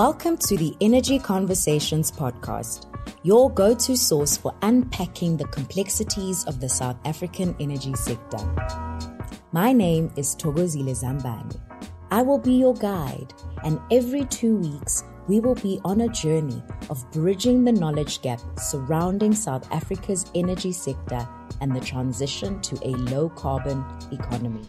Welcome to the Energy Conversations podcast, your go-to source for unpacking the complexities of the South African energy sector. My name is Lungile Mashele. I will be your guide, and every 2 weeks, we will be on a journey of bridging the knowledge gap surrounding South Africa's energy sector and the transition to a low-carbon economy.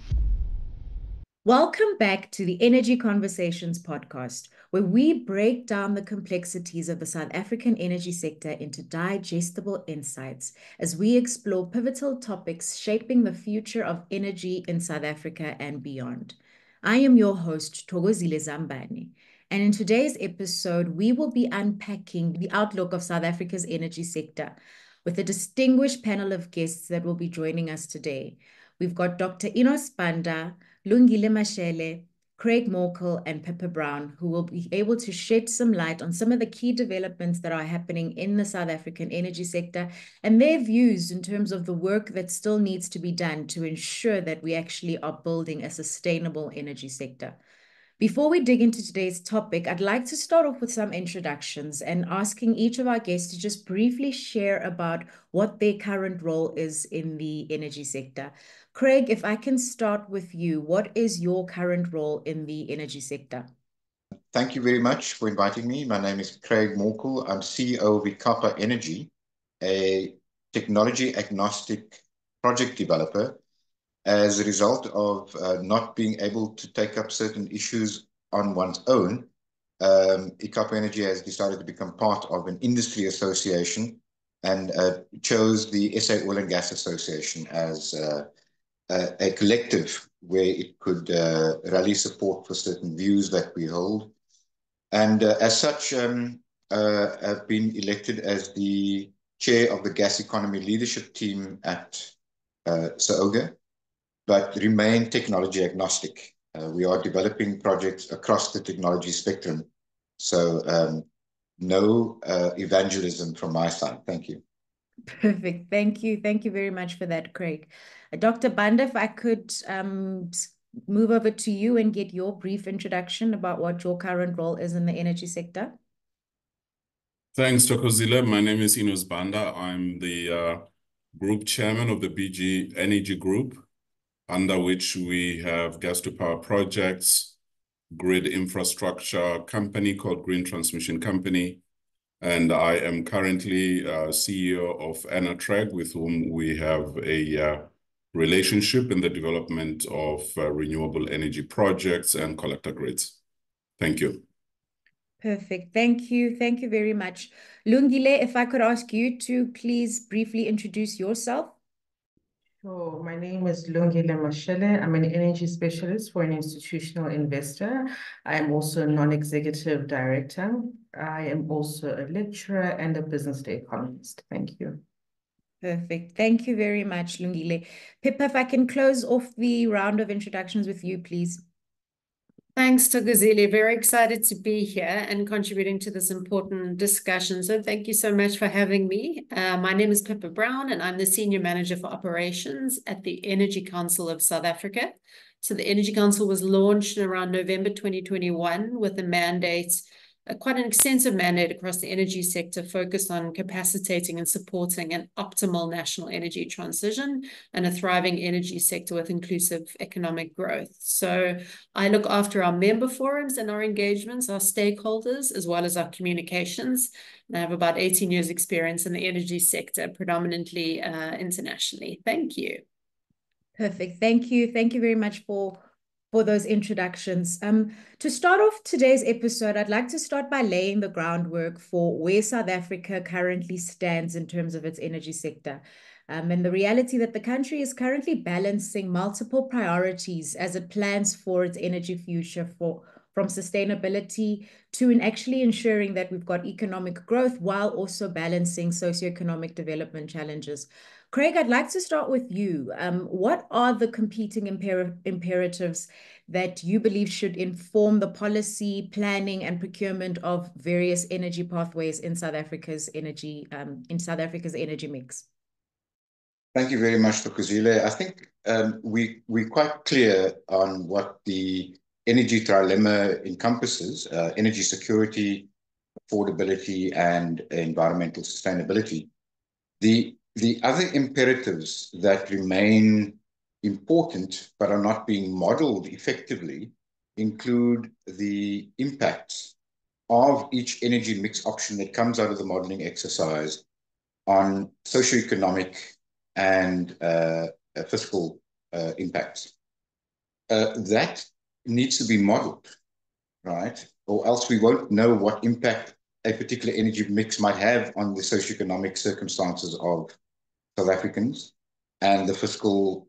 Welcome back to the Energy Conversations podcast, where we break down the complexities of the South African energy sector into digestible insights as we explore pivotal topics shaping the future of energy in South Africa and beyond. I am your host, Lungile Mashele, and in today's episode, we will be unpacking the outlook of South Africa's energy sector with a distinguished panel of guests that will be joining us today. We've got Dr. Enos Banda, Lungile Mashele, Craig Morkel and Pippa Brown, who will be able to shed some light on some of the key developments that are happening in the South African energy sector and their views in terms of the work that still needs to be done to ensure that we actually are building a sustainable energy sector. Before we dig into today's topic, I'd like to start off with some introductions and asking each of our guests to just briefly share about what their current role is in the energy sector. Craig, if I can start with you, what is your current role in the energy sector? Thank you very much for inviting me. My name is Craig Morkel. I'm CEO of Pippa Energy, a technology agnostic project developer. As a result of not being able to take up certain issues on one's own, Pippa Energy has decided to become part of an industry association and chose the SA Oil and Gas Association as a collective where it could rally support for certain views that we hold. And as such, have been elected as the chair of the gas economy leadership team at SAOGA, but remain technology agnostic. We are developing projects across the technology spectrum. So no evangelism from my side. Thank you. Perfect. Thank you. Thank you very much for that, Craig. Dr. Banda, if I could move over to you and get your brief introduction about what your current role is in the energy sector. Thanks, Lungile. My name is Enos Banda. I'm the group chairman of the BG Energy Group, under which we have gas to power projects, grid infrastructure company called Green Transmission Company. And I am currently CEO of Enatrag, with whom we have a relationship in the development of renewable energy projects and collector grids. Thank you. Perfect. Thank you. Thank you very much. Lungile, if I could ask you to please briefly introduce yourself. Sure. My name is Lungile Mashele. I'm an energy specialist for an institutional investor. I am also a non-executive director. I am also a lecturer and a business day economist. Thank you. Perfect. Thank you very much, Lungile. Pippa, if I can close off the round of introductions with you, please. Thanks, Lungile. Very excited to be here and contributing to this important discussion. So thank you so much for having me. My name is Pippa Brown, and I'm the Senior Manager for Operations at the Energy Council of South Africa. So the Energy Council was launched around November 2021 with a mandate, quite an extensive mandate across the energy sector, focused on capacitating and supporting an optimal national energy transition and a thriving energy sector with inclusive economic growth. So I look after our member forums and our engagements, our stakeholders, as well as our communications. And I have about 18 years experience in the energy sector, predominantly internationally. Thank you. Perfect. Thank you. Thank you very much for those introductions. To start off today's episode, I'd like to start by laying the groundwork for where South Africa currently stands in terms of its energy sector. And the reality that the country is currently balancing multiple priorities as it plans for its energy future, from sustainability to actually ensuring that we've got economic growth while also balancing socioeconomic development challenges. Craig, I'd like to start with you. What are the competing imperatives that you believe should inform the policy, planning, and procurement of various energy pathways in South Africa's energy mix? Thank you very much, Lungile. I think we're quite clear on what the energy trilemma encompasses energy security, affordability, and environmental sustainability. The other imperatives that remain important but are not being modeled effectively include the impacts of each energy mix option that comes out of the modeling exercise on socioeconomic and fiscal impacts. That needs to be modeled, right? Or else we won't know what impact a particular energy mix might have on the socioeconomic circumstances of South Africans, and the fiscal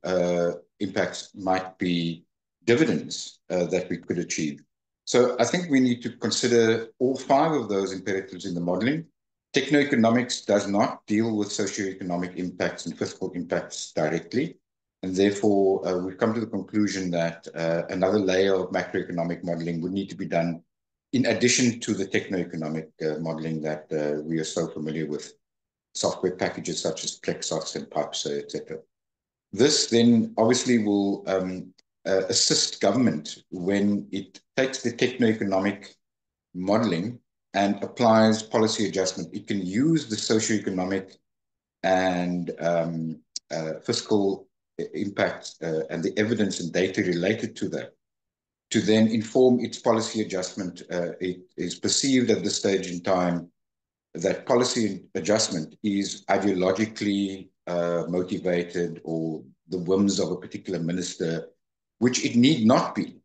impacts might be dividends that we could achieve. So I think we need to consider all 5 of those imperatives in the modeling. Techno-economics does not deal with socioeconomic impacts and fiscal impacts directly, and therefore we've come to the conclusion that another layer of macroeconomic modeling would need to be done in addition to the techno-economic modeling that we are so familiar with, software packages such as Plexos and PIPSA, etc. This then obviously will assist government when it takes the techno-economic modeling and applies policy adjustment. It can use the socioeconomic and fiscal impacts and the evidence and data related to that to then inform its policy adjustment. It is perceived at this stage in time that policy adjustment is ideologically motivated, or the whims of a particular minister, which it need not be.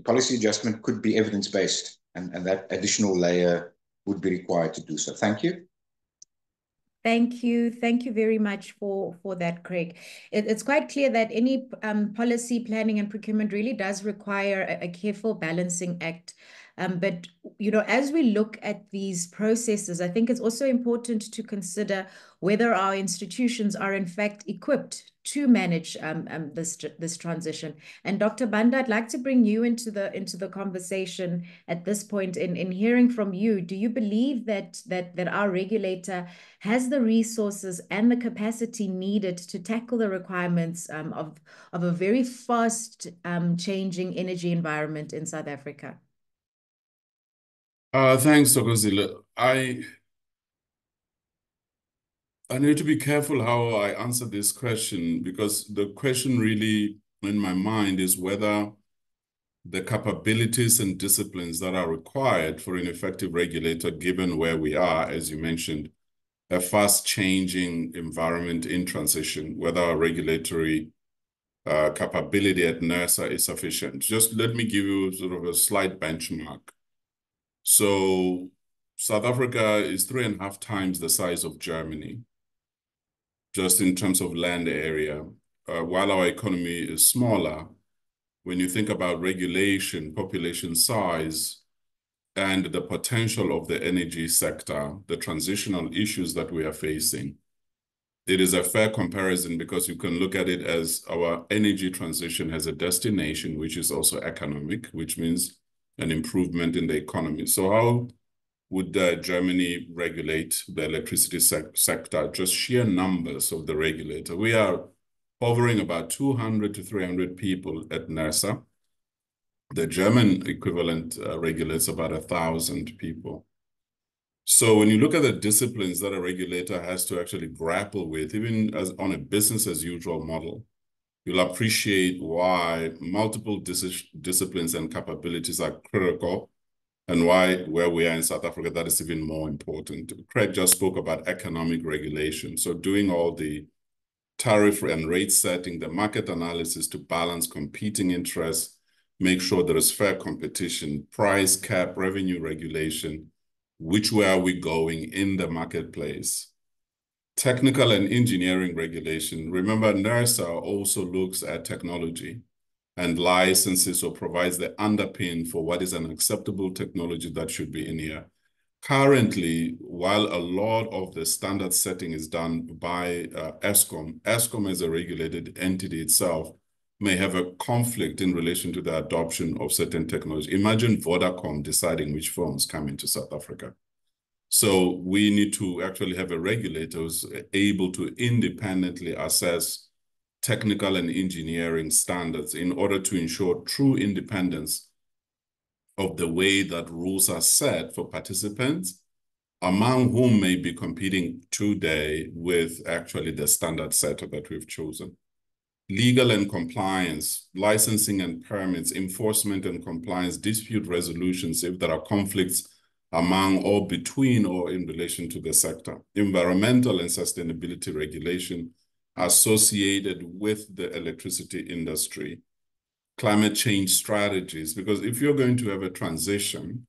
Policy adjustment could be evidence-based, and that additional layer would be required to do so. Thank you. Thank you. Thank you very much for that, Craig. It's quite clear that any policy planning and procurement really does require a careful balancing act. But, you know, as we look at these processes, I think it's also important to consider whether our institutions are in fact equipped to manage this transition. And Dr. Banda, I'd like to bring you into the conversation at this point. In hearing from you, do you believe that our regulator has the resources and the capacity needed to tackle the requirements of a very fast changing energy environment in South Africa? Thanks, Thokozile. I need to be careful how I answer this question, because the question really in my mind is whether the capabilities and disciplines that are required for an effective regulator, given where we are, as you mentioned, a fast-changing environment in transition, whether our regulatory capability at NERSA is sufficient. Just let me give you sort of a slight benchmark. So South Africa is 3.5 times the size of Germany, just in terms of land area. While our economy is smaller, when you think about regulation, population size, and the potential of the energy sector, the transitional issues that we are facing, it is a fair comparison, because you can look at it as our energy transition has a destination, which is also economic, which means an improvement in the economy. So how would Germany regulate the electricity sector? Just sheer numbers of the regulator. We are hovering about 200 to 300 people at NERSA. The German equivalent regulates about 1,000 people. So when you look at the disciplines that a regulator has to actually grapple with, even as on a business as usual model, you'll appreciate why multiple disciplines and capabilities are critical, and why, where we are in South Africa, that is even more important. Craig just spoke about economic regulation. So doing all the tariff and rate setting, the market analysis to balance competing interests, make sure there is fair competition, price cap, revenue regulation, which way are we going in the marketplace? Technical and engineering regulation. Remember, NERSA also looks at technology and licenses, or provides the underpin for what is an acceptable technology that should be in here. Currently, while a lot of the standard setting is done by Eskom as a regulated entity itself may have a conflict in relation to the adoption of certain technology. Imagine Vodacom deciding which phones come into South Africa. So we need to actually have a regulator who's able to independently assess technical and engineering standards in order to ensure true independence of the way that rules are set for participants, among whom may be competing today with actually the standard setter that we've chosen. Legal and compliance, licensing and permits, enforcement and compliance, dispute resolutions if there are conflicts among or between or in relation to the sector, environmental and sustainability regulation associated with the electricity industry, climate change strategies, because if you're going to have a transition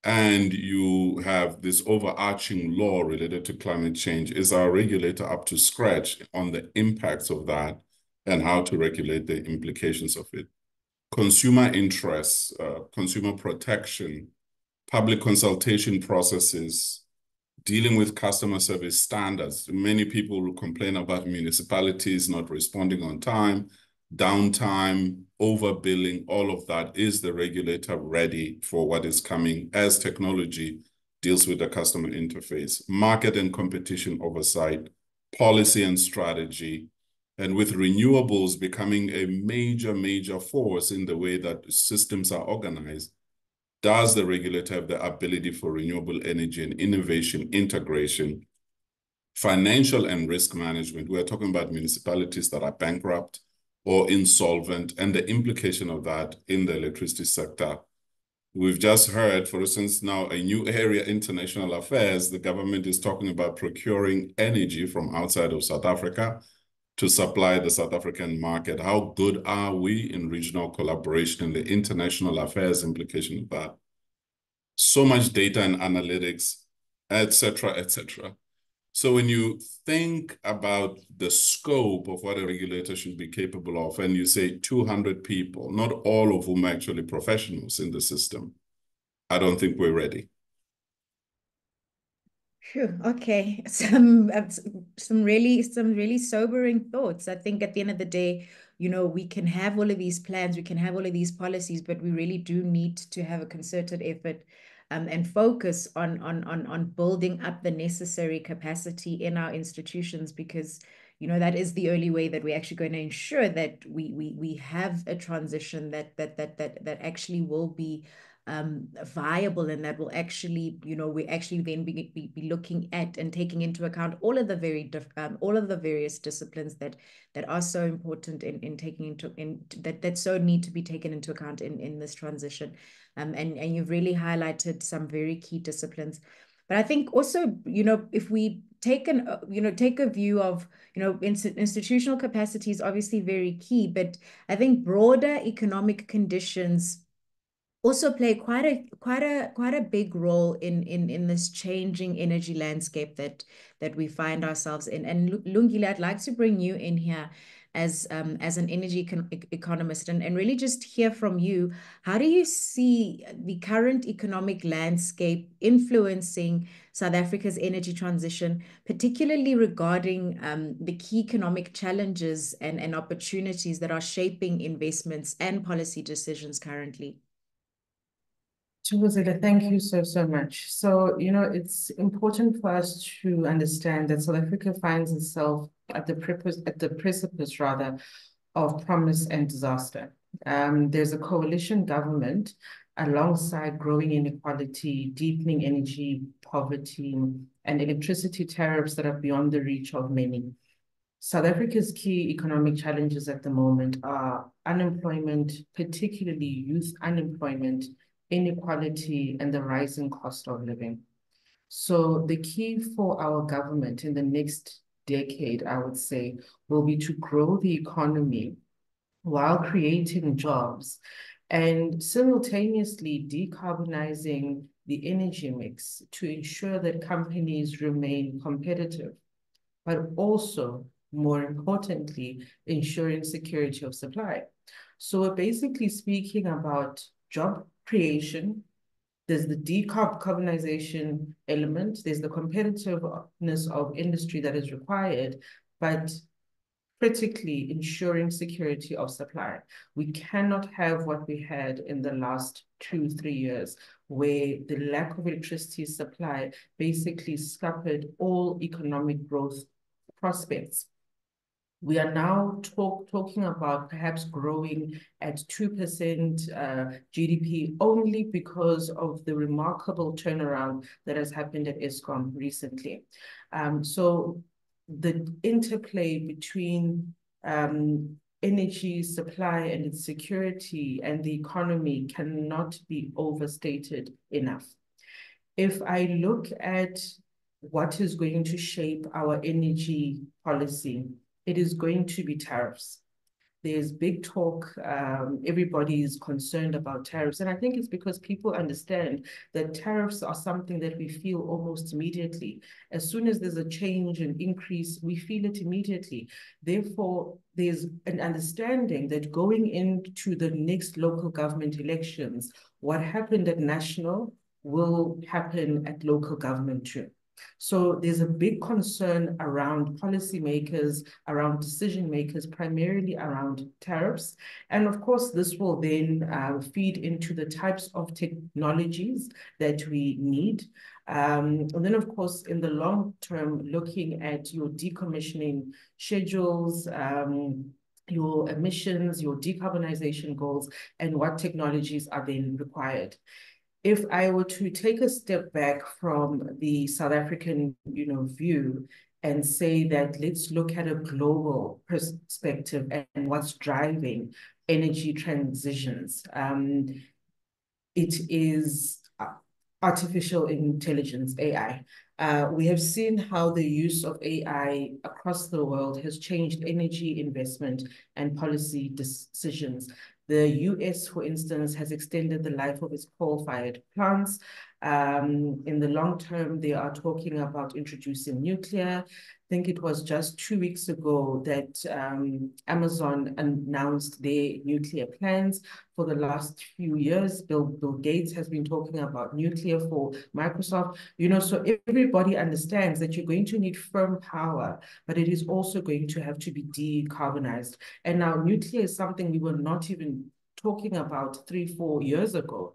and you have this overarching law related to climate change, is our regulator up to scratch on the impacts of that and how to regulate the implications of it? Consumer interests, consumer protection, public consultation processes, dealing with customer service standards. Many people will complain about municipalities not responding on time, downtime, overbilling, all of that. Is the regulator ready for what is coming as technology deals with the customer interface? Market and competition oversight, policy and strategy, and with renewables becoming a major force in the way that systems are organized, does the regulator have the ability for renewable energy and innovation, integration, financial and risk management? We're talking about municipalities that are bankrupt or insolvent, and the implication of that in the electricity sector. We've just heard, for instance, now a new area, international affairs. The government is talking about procuring energy from outside of South Africa to supply the South African market. How good are we in regional collaboration and the international affairs implication of that? So much data and analytics, et cetera, et cetera. So when you think about the scope of what a regulator should be capable of, and you say 200 people, not all of whom are actually professionals in the system, I don't think we're ready. Phew, okay, some really sobering thoughts. I think at the end of the day, we can have all of these plans, we can have all of these policies, but we really do need to have a concerted effort and focus on building up the necessary capacity in our institutions, because that is the only way that we're actually going to ensure that we have a transition that actually will be viable, and that will actually, we actually then be looking at and taking into account all of the various disciplines that are so important in taking into that so need to be taken into account in this transition. And you've really highlighted some very key disciplines. But I think also, if we take a view of, institutional capacity is obviously very key, but I think broader economic conditions also play quite a big role in this changing energy landscape that we find ourselves in. And Lungile, I'd like to bring you in here as an energy economist and really just hear from you. How do you see the current economic landscape influencing South Africa's energy transition, particularly regarding the key economic challenges and opportunities that are shaping investments and policy decisions currently? Thokozile, thank you so much. So, it's important for us to understand that South Africa finds itself at the precipice rather of promise and disaster. There's a coalition government alongside growing inequality, deepening energy poverty, and electricity tariffs that are beyond the reach of many. South Africa's key economic challenges at the moment are unemployment, particularly youth unemployment, inequality, and the rising cost of living. So the key for our government in the next decade, I would say, will be to grow the economy while creating jobs and simultaneously decarbonizing the energy mix to ensure that companies remain competitive, but also, more importantly, ensuring security of supply. So we're basically speaking about job creation. There's the decarbonization element, there's the competitiveness of industry that is required, but critically ensuring security of supply. We cannot have what we had in the last 2-3 years, where the lack of electricity supply basically scuppered all economic growth prospects. We are now talking about perhaps growing at 2% GDP only because of the remarkable turnaround that has happened at Eskom recently. So the interplay between energy supply and its security and the economy cannot be overstated enough. If I look at what is going to shape our energy policy, it is going to be tariffs. There's big talk. Everybody is concerned about tariffs. And I think it's because people understand that tariffs are something that we feel almost immediately. As soon as there's a change and increase, we feel it immediately. Therefore, there's an understanding that going into the next local government elections, what happened at national will happen at local government too. So there's a big concern around policymakers, around decision makers, primarily around tariffs. And of course, this will then feed into the types of technologies that we need. And then, of course, in the long term, looking at your decommissioning schedules, your emissions, your decarbonization goals, and what technologies are then required. If I were to take a step back from the South African, view and say that let's look at a global perspective and what's driving energy transitions, it is artificial intelligence, AI. We have seen how the use of AI across the world has changed energy investment and policy decisions. The US, for instance, has extended the life of its coal-fired plants. In the long term, they are talking about introducing nuclear. I think it was just 2 weeks ago that Amazon announced their nuclear plans. For the last few years, Bill Gates has been talking about nuclear for Microsoft. So everybody understands that you're going to need firm power, but it is also going to have to be decarbonized. And now nuclear is something we were not even talking about 3-4 years ago.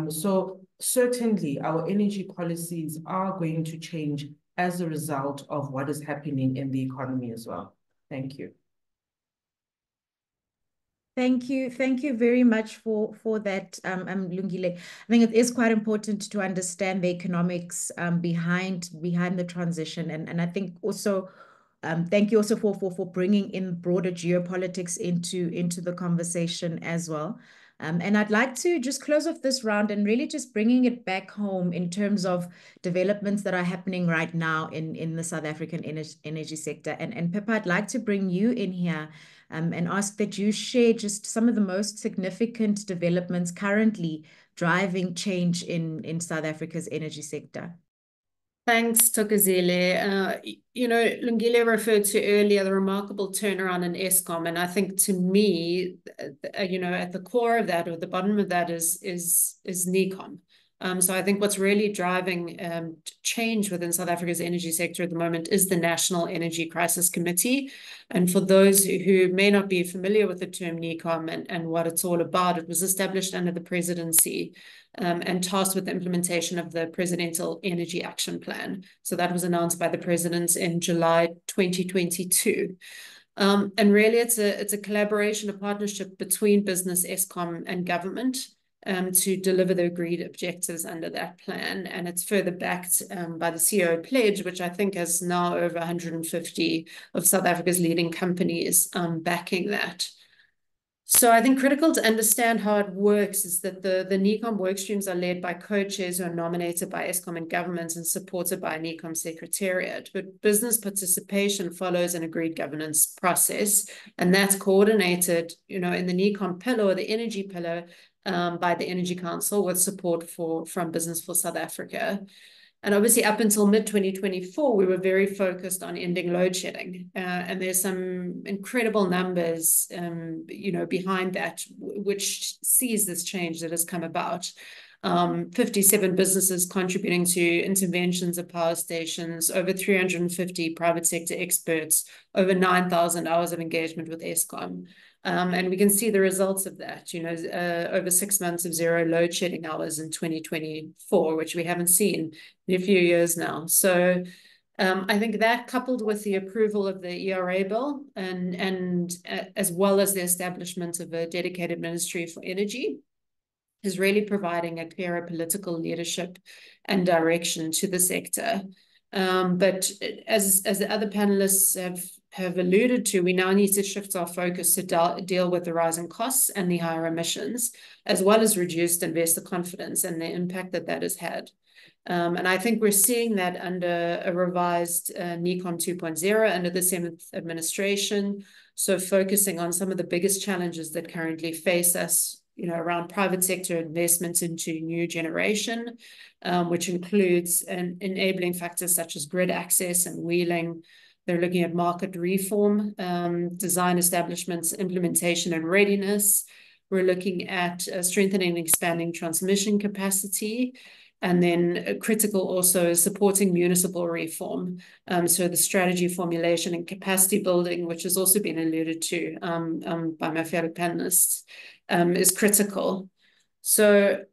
So certainly our energy policies are going to change as a result of what is happening in the economy as well. Thank you. Thank you. Thank you very much for that, Lungile. I think it is quite important to understand the economics behind the transition. And I think also, thank you also for bringing in broader geopolitics into the conversation as well. And I'd like to just close off this round and really just bringing it back home in terms of developments that are happening right now in the South African energy sector. And Pippa, I'd like to bring you in here and ask that you share just some of the most significant developments currently driving change in South Africa's energy sector. Thanks, Thokozile. Lungile referred to earlier the remarkable turnaround in Eskom, and I think to me, at the core of that, or the bottom of that, is NECOM. So I think what's really driving change within South Africa's energy sector at the moment is the National Energy Crisis Committee. And for those who may not be familiar with the term NECOM and what it's all about, it was established under the presidency and tasked with the implementation of the Presidential Energy Action Plan. So that was announced by the president in July 2022. And really, it's a collaboration, a partnership between business, Eskom, and government to deliver the agreed objectives under that plan. And it's further backed by the CEO pledge, which I think has now over 150 of South Africa's leading companies backing that. So I think critical to understand how it works is that the NECOM work streams are led by co-chairs who are nominated by Eskom and governments and supported by a NECOM secretariat. But business participation follows an agreed governance process, and that's coordinated, in the NECOM pillar or the energy pillar by the Energy Council with support from Business for South Africa. And obviously, up until mid-2024, we were very focused on ending load shedding. And there's some incredible numbers, behind that, which sees this change that has come about. 57 businesses contributing to interventions at power stations, over 350 private sector experts, over 9,000 hours of engagement with Eskom. And we can see the results of that, over 6 months of zero load shedding hours in 2024, which we haven't seen in a few years now. So I think that, coupled with the approval of the ERA bill and as well as the establishment of a dedicated ministry for energy, is really providing a clearer political leadership and direction to the sector. But as the other panelists have alluded to, we now need to shift our focus to deal with the rising costs and the higher emissions, as well as reduced investor confidence and the impact that has had. And I think we're seeing that under a revised NECOM 2.0 under the 7th administration. So focusing on some of the biggest challenges that currently face us, around private sector investments into new generation, which includes enabling factors such as grid access and wheeling. They're looking at market reform, design establishments, implementation and readiness. We're looking at strengthening and expanding transmission capacity. And then critical also is supporting municipal reform. So the strategy formulation and capacity building, which has also been alluded to by my fellow panelists, is critical. So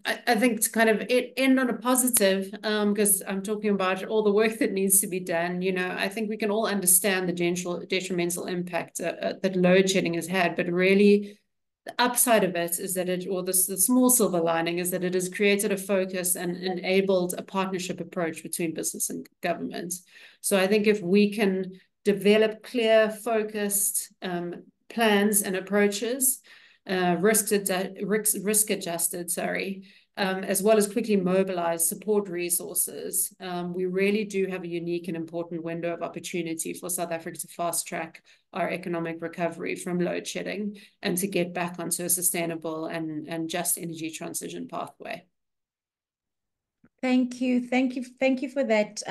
I think to kind of end on a positive, because I'm talking about all the work that needs to be done, I think we can all understand the detrimental impact that load shedding has had, but really the upside of it is that the small silver lining is that it has created a focus and enabled a partnership approach between business and government. So I think if we can develop clear, focused plans and approaches, risk adjusted, as well as quickly mobilize support resources, we really do have a unique and important window of opportunity for South Africa to fast track our economic recovery from load shedding and to get back onto a sustainable and just energy transition pathway. Thank you for that,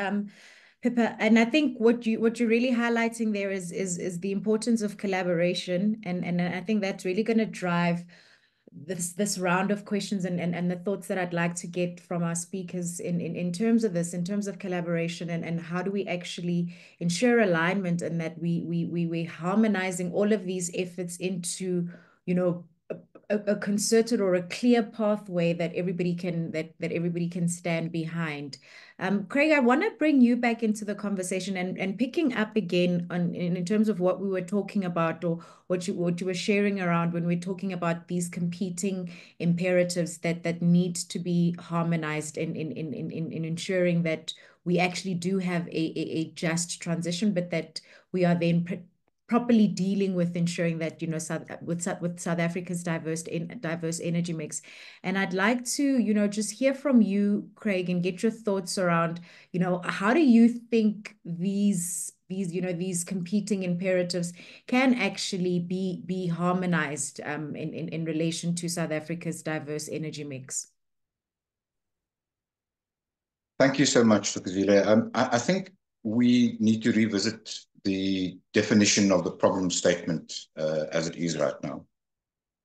Pippa. And I think what you're really highlighting there is the importance of collaboration, and I think that's really going to drive this round of questions and the thoughts that I'd like to get from our speakers in terms of this, in terms of collaboration, and how do we actually ensure alignment, and that we're harmonizing all of these efforts into, a concerted or a clear pathway that everybody can stand behind. Craig, I want to bring you back into the conversation and picking up again in terms of what we were talking about, or what you were sharing around when we're talking about these competing imperatives that need to be harmonized in ensuring that we actually do have a just transition, but that we are then properly dealing with ensuring that, with South Africa's diverse energy mix. And I'd like to, just hear from you, Craig, and get your thoughts around, how do you think these competing imperatives can actually be harmonized in relation to South Africa's diverse energy mix? Thank you so much, Dr. Zile. I think we need to revisit the definition of the problem statement as it is right now.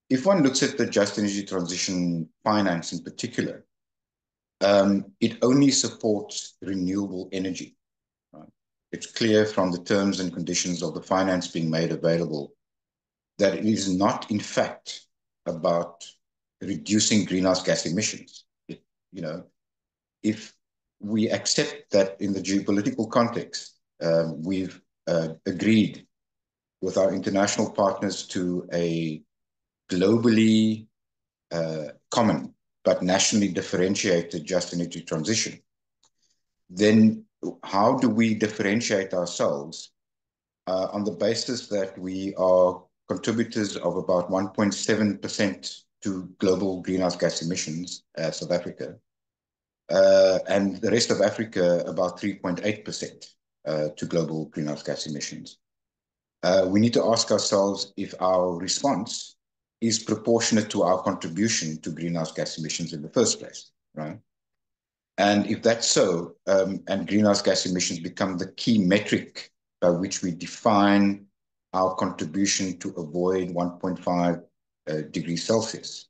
If one looks at the just energy transition finance in particular, it only supports renewable energy. Right? It's clear from the terms and conditions of the finance being made available that it is not, in fact, about reducing greenhouse gas emissions. If we accept that in the geopolitical context, we've agreed with our international partners to a globally common but nationally differentiated just energy transition, then how do we differentiate ourselves on the basis that we are contributors of about 1.7% to global greenhouse gas emissions as South Africa, and the rest of Africa about 3.8% to global greenhouse gas emissions. We need to ask ourselves if our response is proportionate to our contribution to greenhouse gas emissions in the first place, right? And if that's so, and greenhouse gas emissions become the key metric by which we define our contribution to avoid 1.5 degrees Celsius,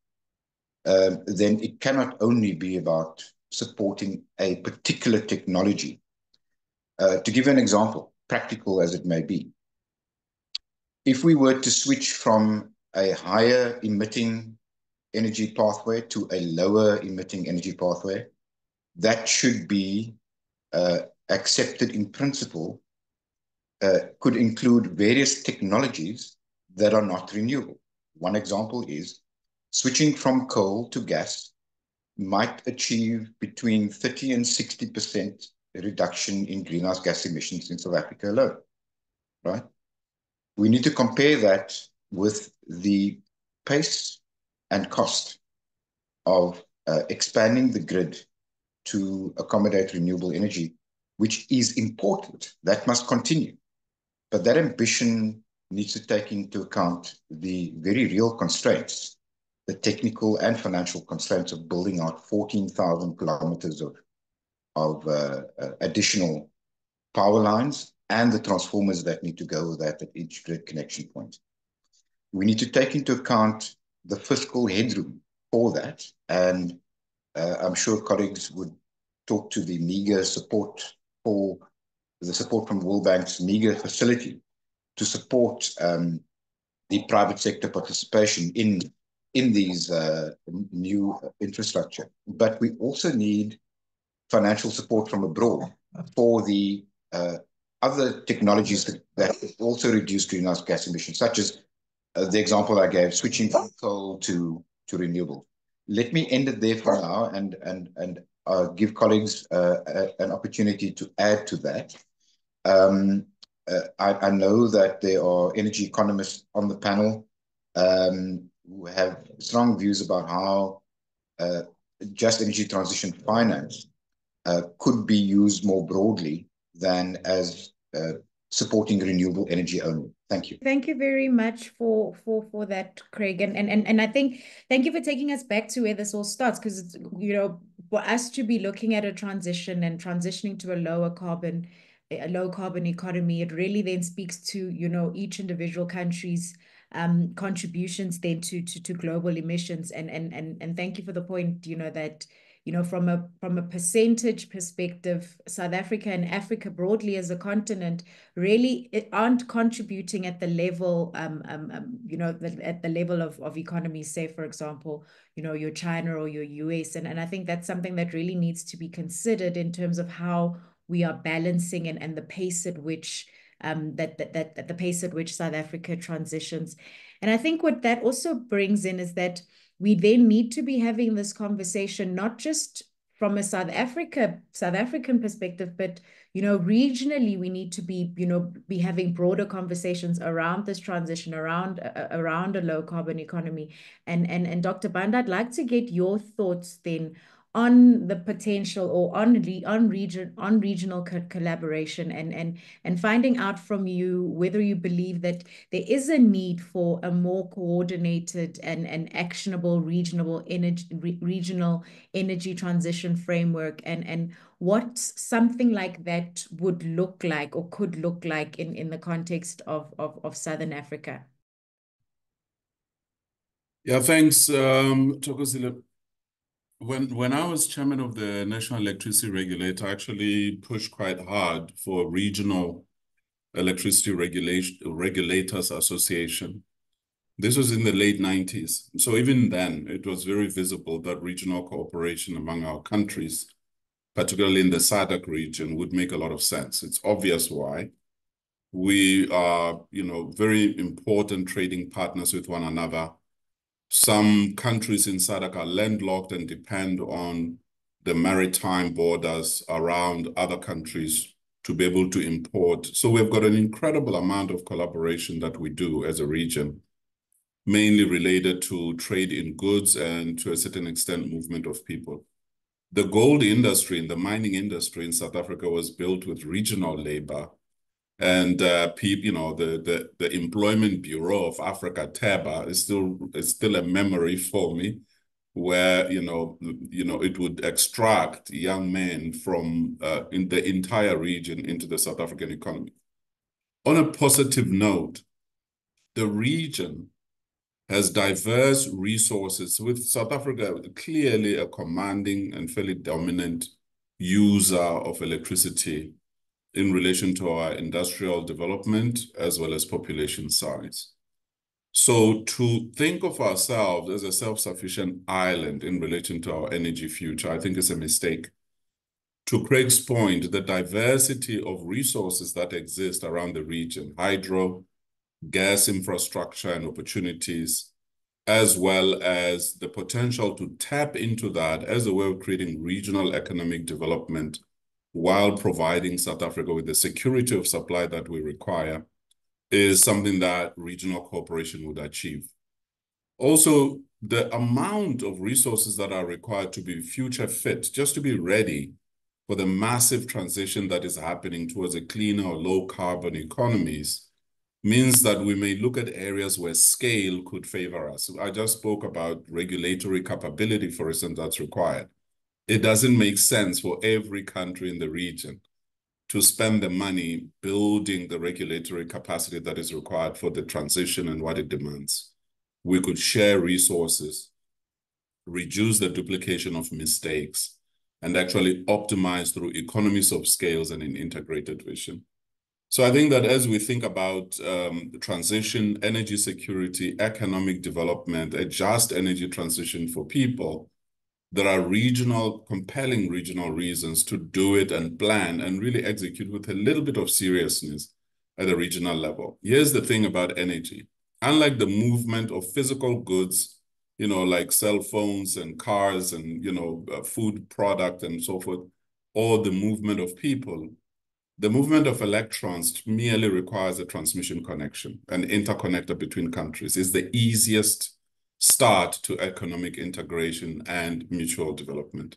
then it cannot only be about supporting a particular technology. To give an example, practical as it may be, if we were to switch from a higher emitting energy pathway to a lower emitting energy pathway, that should be accepted in principle could include various technologies that are not renewable. One example is switching from coal to gas might achieve between 30 and 60% reduction in greenhouse gas emissions in South Africa alone, right? We need to compare that with the pace and cost of expanding the grid to accommodate renewable energy, which is important. That must continue. But that ambition needs to take into account the very real constraints, the technical and financial constraints of building out 14,000 kilometers of additional power lines and the transformers that need to go with that at each grid connection point. We need to take into account the fiscal headroom for that. And I'm sure colleagues would talk to the meager support for the support from World Bank's meager facility to support the private sector participation in these new infrastructure. But we also need financial support from abroad for the other technologies that also reduce greenhouse gas emissions, such as the example I gave, switching from coal to renewable. Let me end it there for now and give colleagues an opportunity to add to that. I know that there are energy economists on the panel who have strong views about how just energy transition finance could be used more broadly than as supporting renewable energy only. Thank you. Thank you very much for that, Craig. And I think, thank you for taking us back to where this all starts, because, you know, for us to be looking at a transition and transitioning to a low carbon economy, it really then speaks to, you know, each individual country's contributions then to global emissions. And thank you for the point, you know, that, you know, from a percentage perspective, South Africa and Africa broadly as a continent really aren't contributing at the level, you know, at the level of economies, say, for example, you know, your China or your US. And I think that's something that really needs to be considered in terms of how we are balancing and the pace at which the pace at which South Africa transitions. And I think what that also brings in is that we then need to be having this conversation, not just from a South African perspective, but, you know, regionally, we need to be, you know, be having broader conversations around this transition, around a low carbon economy. And Dr. Banda, I'd like to get your thoughts then on the potential or on regional collaboration and finding out from you whether you believe that there is a need for a more coordinated and actionable regional energy transition framework, and what something like that would look like or could look like in the context of Southern Africa. Yeah, thanks, Thokozile. When I was chairman of the National Electricity Regulator, I actually pushed quite hard for regional electricity regulators association. This was in the late 90s. So even then, it was very visible that regional cooperation among our countries, particularly in the SADC region, would make a lot of sense. It's obvious why. We are, you know, very important trading partners with one another. Some countries in SADC are landlocked and depend on the maritime borders around other countries to be able to import. So we've got an incredible amount of collaboration that we do as a region, mainly related to trade in goods and to a certain extent, movement of people. The gold industry and the mining industry in South Africa was built with regional labor. And you know, the Employment Bureau of Africa, TEBA, is still a memory for me, where you know it would extract young men from in the entire region into the South African economy. On a positive note, the region has diverse resources, with South Africa clearly a commanding and fairly dominant user of electricity in relation to our industrial development as well as population size. So to think of ourselves as a self-sufficient island in relation to our energy future, I think is a mistake. To Craig's point, the diversity of resources that exist around the region, hydro, gas infrastructure and opportunities, as well as the potential to tap into that as a way of creating regional economic development while providing South Africa with the security of supply that we require, is something that regional cooperation would achieve. Also, the amount of resources that are required to be future fit, just to be ready for the massive transition that is happening towards a cleaner or low carbon economies, means that we may look at areas where scale could favor us. I just spoke about regulatory capability, for instance, that's required. It doesn't make sense for every country in the region to spend the money building the regulatory capacity that is required for the transition and what it demands. We could share resources, reduce the duplication of mistakes, and actually optimize through economies of scales and an integrated vision. So I think that as we think about transition, energy security, economic development, a just energy transition for people, there are compelling regional reasons to do it and plan and really execute with a little bit of seriousness at the regional level. Here's the thing about energy. Unlike the movement of physical goods, like cell phones and cars and, food product and so forth, or the movement of people, the movement of electrons merely requires a transmission connection. An interconnector between countries is the easiest start to economic integration and mutual development.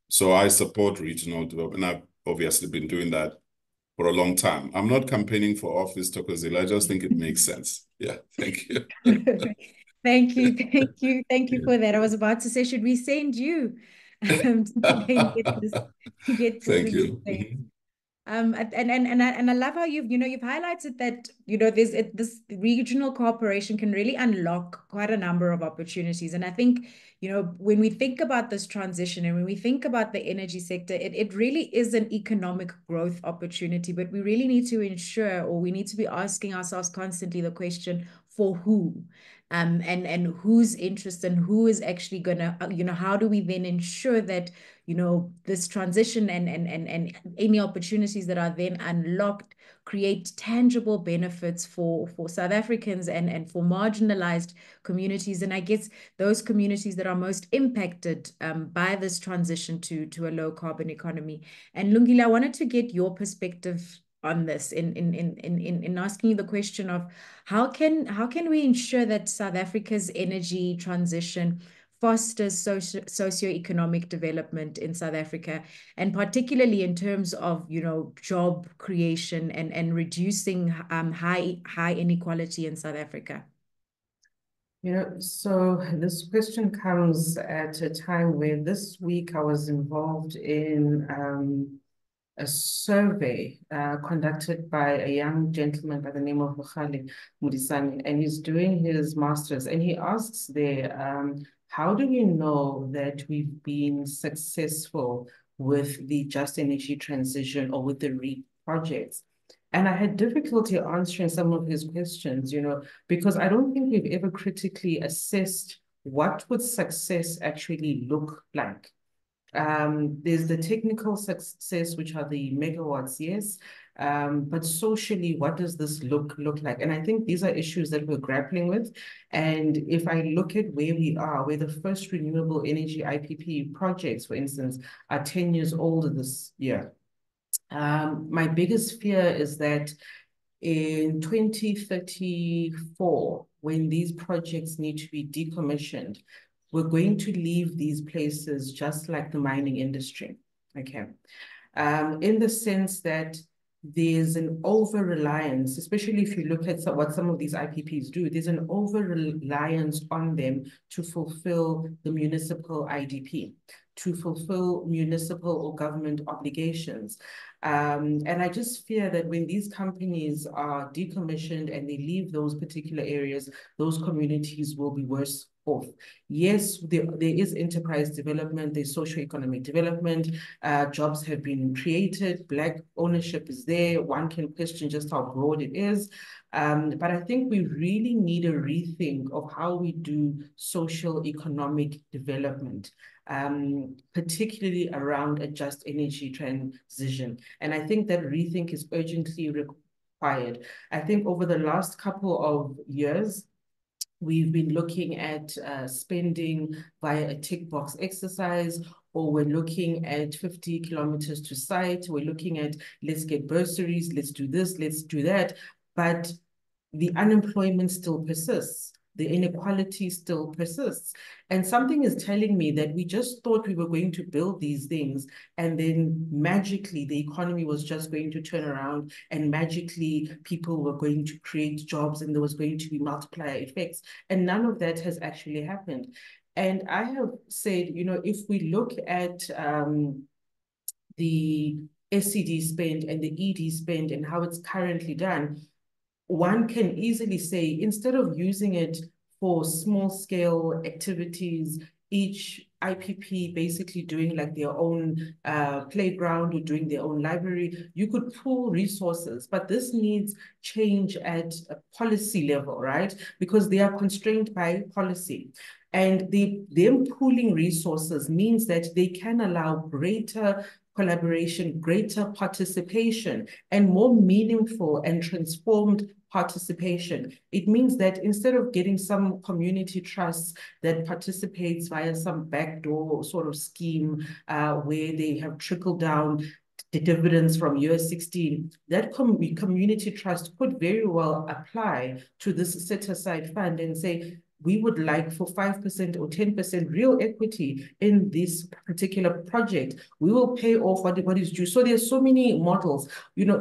So I support regional development. I've obviously been doing that for a long time. I'm not campaigning for office, Thokozile. I just think it makes sense. Yeah, thank you. Thank you for that. I was about to say, should we send you to get this Thank in you. place? And I love how you've highlighted that this regional cooperation can really unlock quite a number of opportunities. And I think when we think about this transition and when we think about the energy sector, it really is an economic growth opportunity. But we really need to ensure, or we need to be asking ourselves constantly the question, for who? And whose interest and who is actually gonna how do we then ensure that this transition and any opportunities that are then unlocked create tangible benefits for South Africans and for marginalized communities, and I guess those communities that are most impacted by this transition to a low carbon economy. And Lungile, I wanted to get your perspective on this in asking you the question of how can we ensure that South Africa's energy transition fosters socio-economic development in South Africa, and particularly in terms of job creation and reducing high inequality in South Africa? So this question comes at a time where this week I was involved in a survey conducted by a young gentleman by the name of Morkel Mudisani, and he's doing his master's, and he asks there, how do we know that we've been successful with the just energy transition or with the REAP projects? And I had difficulty answering some of his questions, because I don't think we've ever critically assessed what would success actually look like. There's the technical success, which are the megawatts, yes. But socially, what does this look like? And I think these are issues that we're grappling with. And if I look at where we are, where the first renewable energy IPP projects, for instance, are 10 years older this year, my biggest fear is that in 2034, when these projects need to be decommissioned, we're going to leave these places just like the mining industry, okay? In the sense that there's an over-reliance, especially if you look at what some of these IPPs do, there's an over-reliance on them to fulfill the municipal IDP, to fulfill municipal or government obligations. And I just fear that when these companies are decommissioned and they leave those particular areas, those communities will be worse off. Yes, there is enterprise development, there's socioeconomic development, jobs have been created, Black ownership is there, one can question just how broad it is. But I think we really need a rethink of how we do social economic development. particularly around a just energy transition. And I think that rethink is urgently required. I think over the last couple of years, we've been looking at spending via a tick box exercise, or we're looking at 50 kilometers to site. We're looking at, let's get bursaries, let's do this, let's do that. But the unemployment still persists. The inequality still persists. And something is telling me that we just thought we were going to build these things, and then magically the economy was just going to turn around, and magically people were going to create jobs, and there was going to be multiplier effects. And none of that has actually happened. And I have said, if we look at the SCD spend and the ED spend and how it's currently done, one can easily say, instead of using it for small scale activities, each IPP basically doing like their own playground or doing their own library, you could pool resources. But this needs change at a policy level, right? Because they are constrained by policy. And them pooling resources means that they can allow greater collaboration, greater participation, and more meaningful and transformed participation. It means that instead of getting some community trusts that participates via some backdoor sort of scheme where they have trickled down the dividends from year 16, that community trust could very well apply to this set-aside fund and say, we would like for 5% or 10% real equity in this particular project. We will pay off what is due. So there's so many models.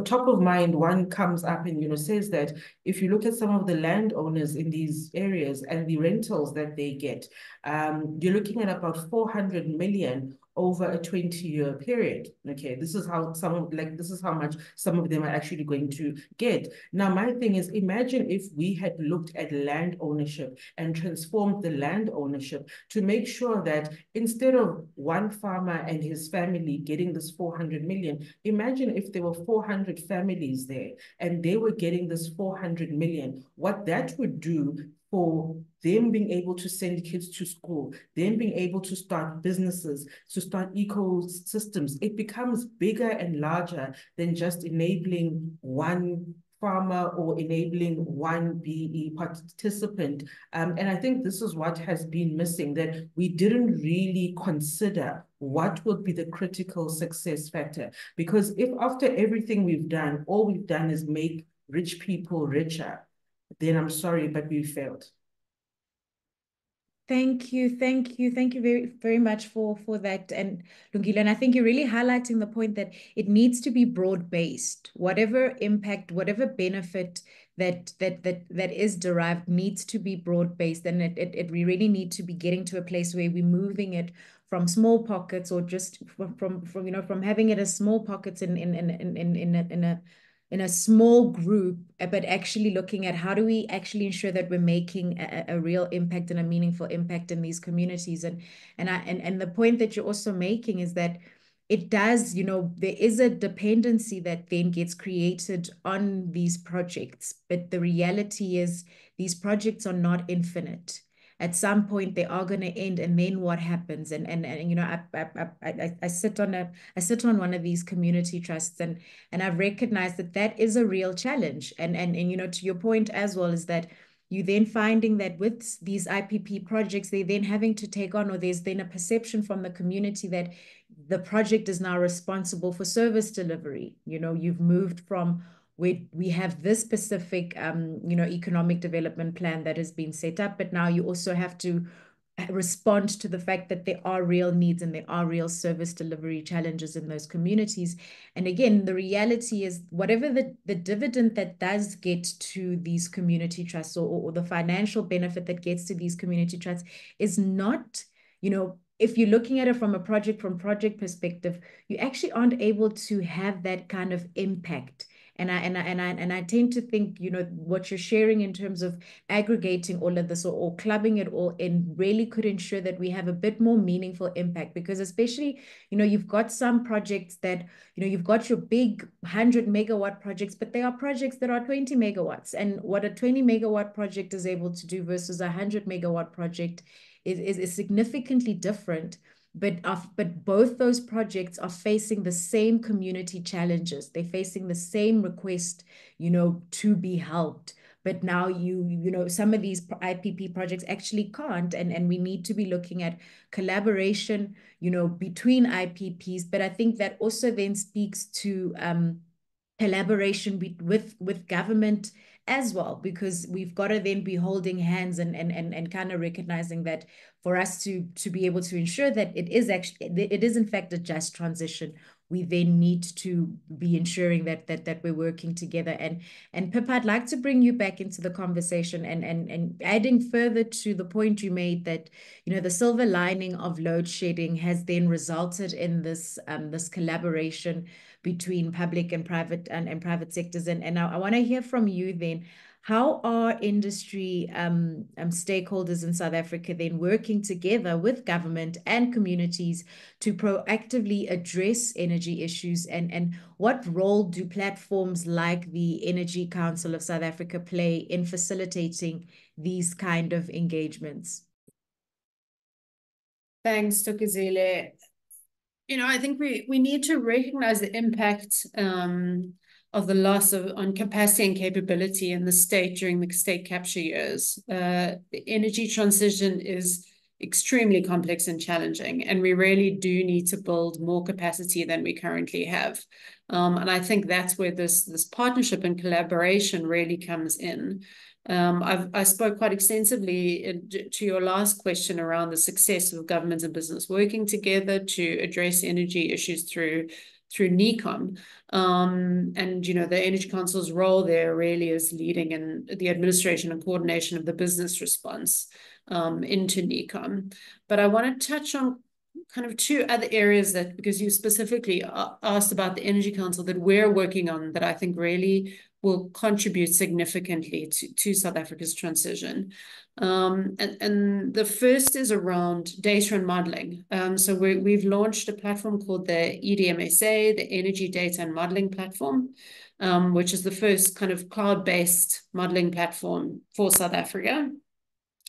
Top of mind, one comes up and, says that if you look at some of the landowners in these areas and the rentals that they get, you're looking at about 400 million over a 20-year period. Okay, this is how much some of them are actually going to get. Now, my thing is, imagine if we had looked at land ownership and transformed the land ownership to make sure that instead of one farmer and his family getting this 400 million, imagine if there were 400 families there and they were getting this 400 million, what that would do for them being able to send kids to school, them being able to start businesses, to start ecosystems. It becomes bigger and larger than just enabling one farmer or enabling one BE participant. And I think this is what has been missing, that we didn't really consider what would be the critical success factor. Because if after everything we've done, all we've done is make rich people richer, then I'm sorry, but we failed. Thank you very, very much for that. And Lungile, and I think you're really highlighting the point that it needs to be broad-based. Whatever impact, whatever benefit that is derived needs to be broad-based, and we really need to be getting to a place where we're moving it from small pockets, or just from having it as small pockets in a small group, but actually looking at how do we actually ensure that we're making a real impact and a meaningful impact in these communities. And the point that you're also making is that it does, there is a dependency that then gets created on these projects, but the reality is these projects are not infinite. At some point they are going to end, and then what happens? And I sit on one of these community trusts, and I've recognized that is a real challenge. And to your point as well, is that you then finding that with these IPP projects, they're then having to take on, or there's then a perception from the community that the project is now responsible for service delivery. You've moved from we have this specific, economic development plan that has been set up, but now you also have to respond to the fact that there are real needs and there are real service delivery challenges in those communities. And again, the reality is whatever the dividend that does get to these community trusts, or the financial benefit that gets to these community trusts, is not, if you're looking at it from a project perspective, you actually aren't able to have that kind of impact. And I tend to think, what you're sharing in terms of aggregating all of this, or clubbing it all in, really could ensure that we have a bit more meaningful impact. Because especially, you've got some projects that, you've got your big 100 megawatt projects, but there are projects that are 20 megawatts. And what a 20 megawatt project is able to do versus a 100 megawatt project is significantly different. but both those projects are facing the same community challenges. They're facing the same request, to be helped. But now some of these IPP projects actually can't, and we need to be looking at collaboration, between IPPs. But I think that also then speaks to collaboration with government as well, because we've got to then be holding hands and kind of recognizing that for us to be able to ensure that it is in fact a just transition, we then need to be ensuring that we're working together. And Pippa, I'd like to bring you back into the conversation and adding further to the point you made that, the silver lining of load shedding has then resulted in this collaboration between public and private sectors. And I want to hear from you then. How are industry stakeholders in South Africa then working together with government and communities to proactively address energy issues? And what role do platforms like the Energy Council of South Africa play in facilitating these kind of engagements? Thanks, Thokozile. I think we need to recognize the impact of the loss on capacity and capability in the state during the state capture years. The energy transition is extremely complex and challenging, and we really do need to build more capacity than we currently have. And I think that's where this partnership and collaboration really comes in. I spoke quite extensively to your last question around the success of government and business working together to address energy issues through NECOM. And, the Energy Council's role there really is leading in the administration and coordination of the business response into NECOM. But I want to touch on kind of two other areas because you specifically asked about the Energy Council that we're working on that I think really will contribute significantly to South Africa's transition. And the first is around data and modeling. So we've launched a platform called the EDMSA, the Energy Data and Modeling Platform, which is the first kind of cloud-based modeling platform for South Africa.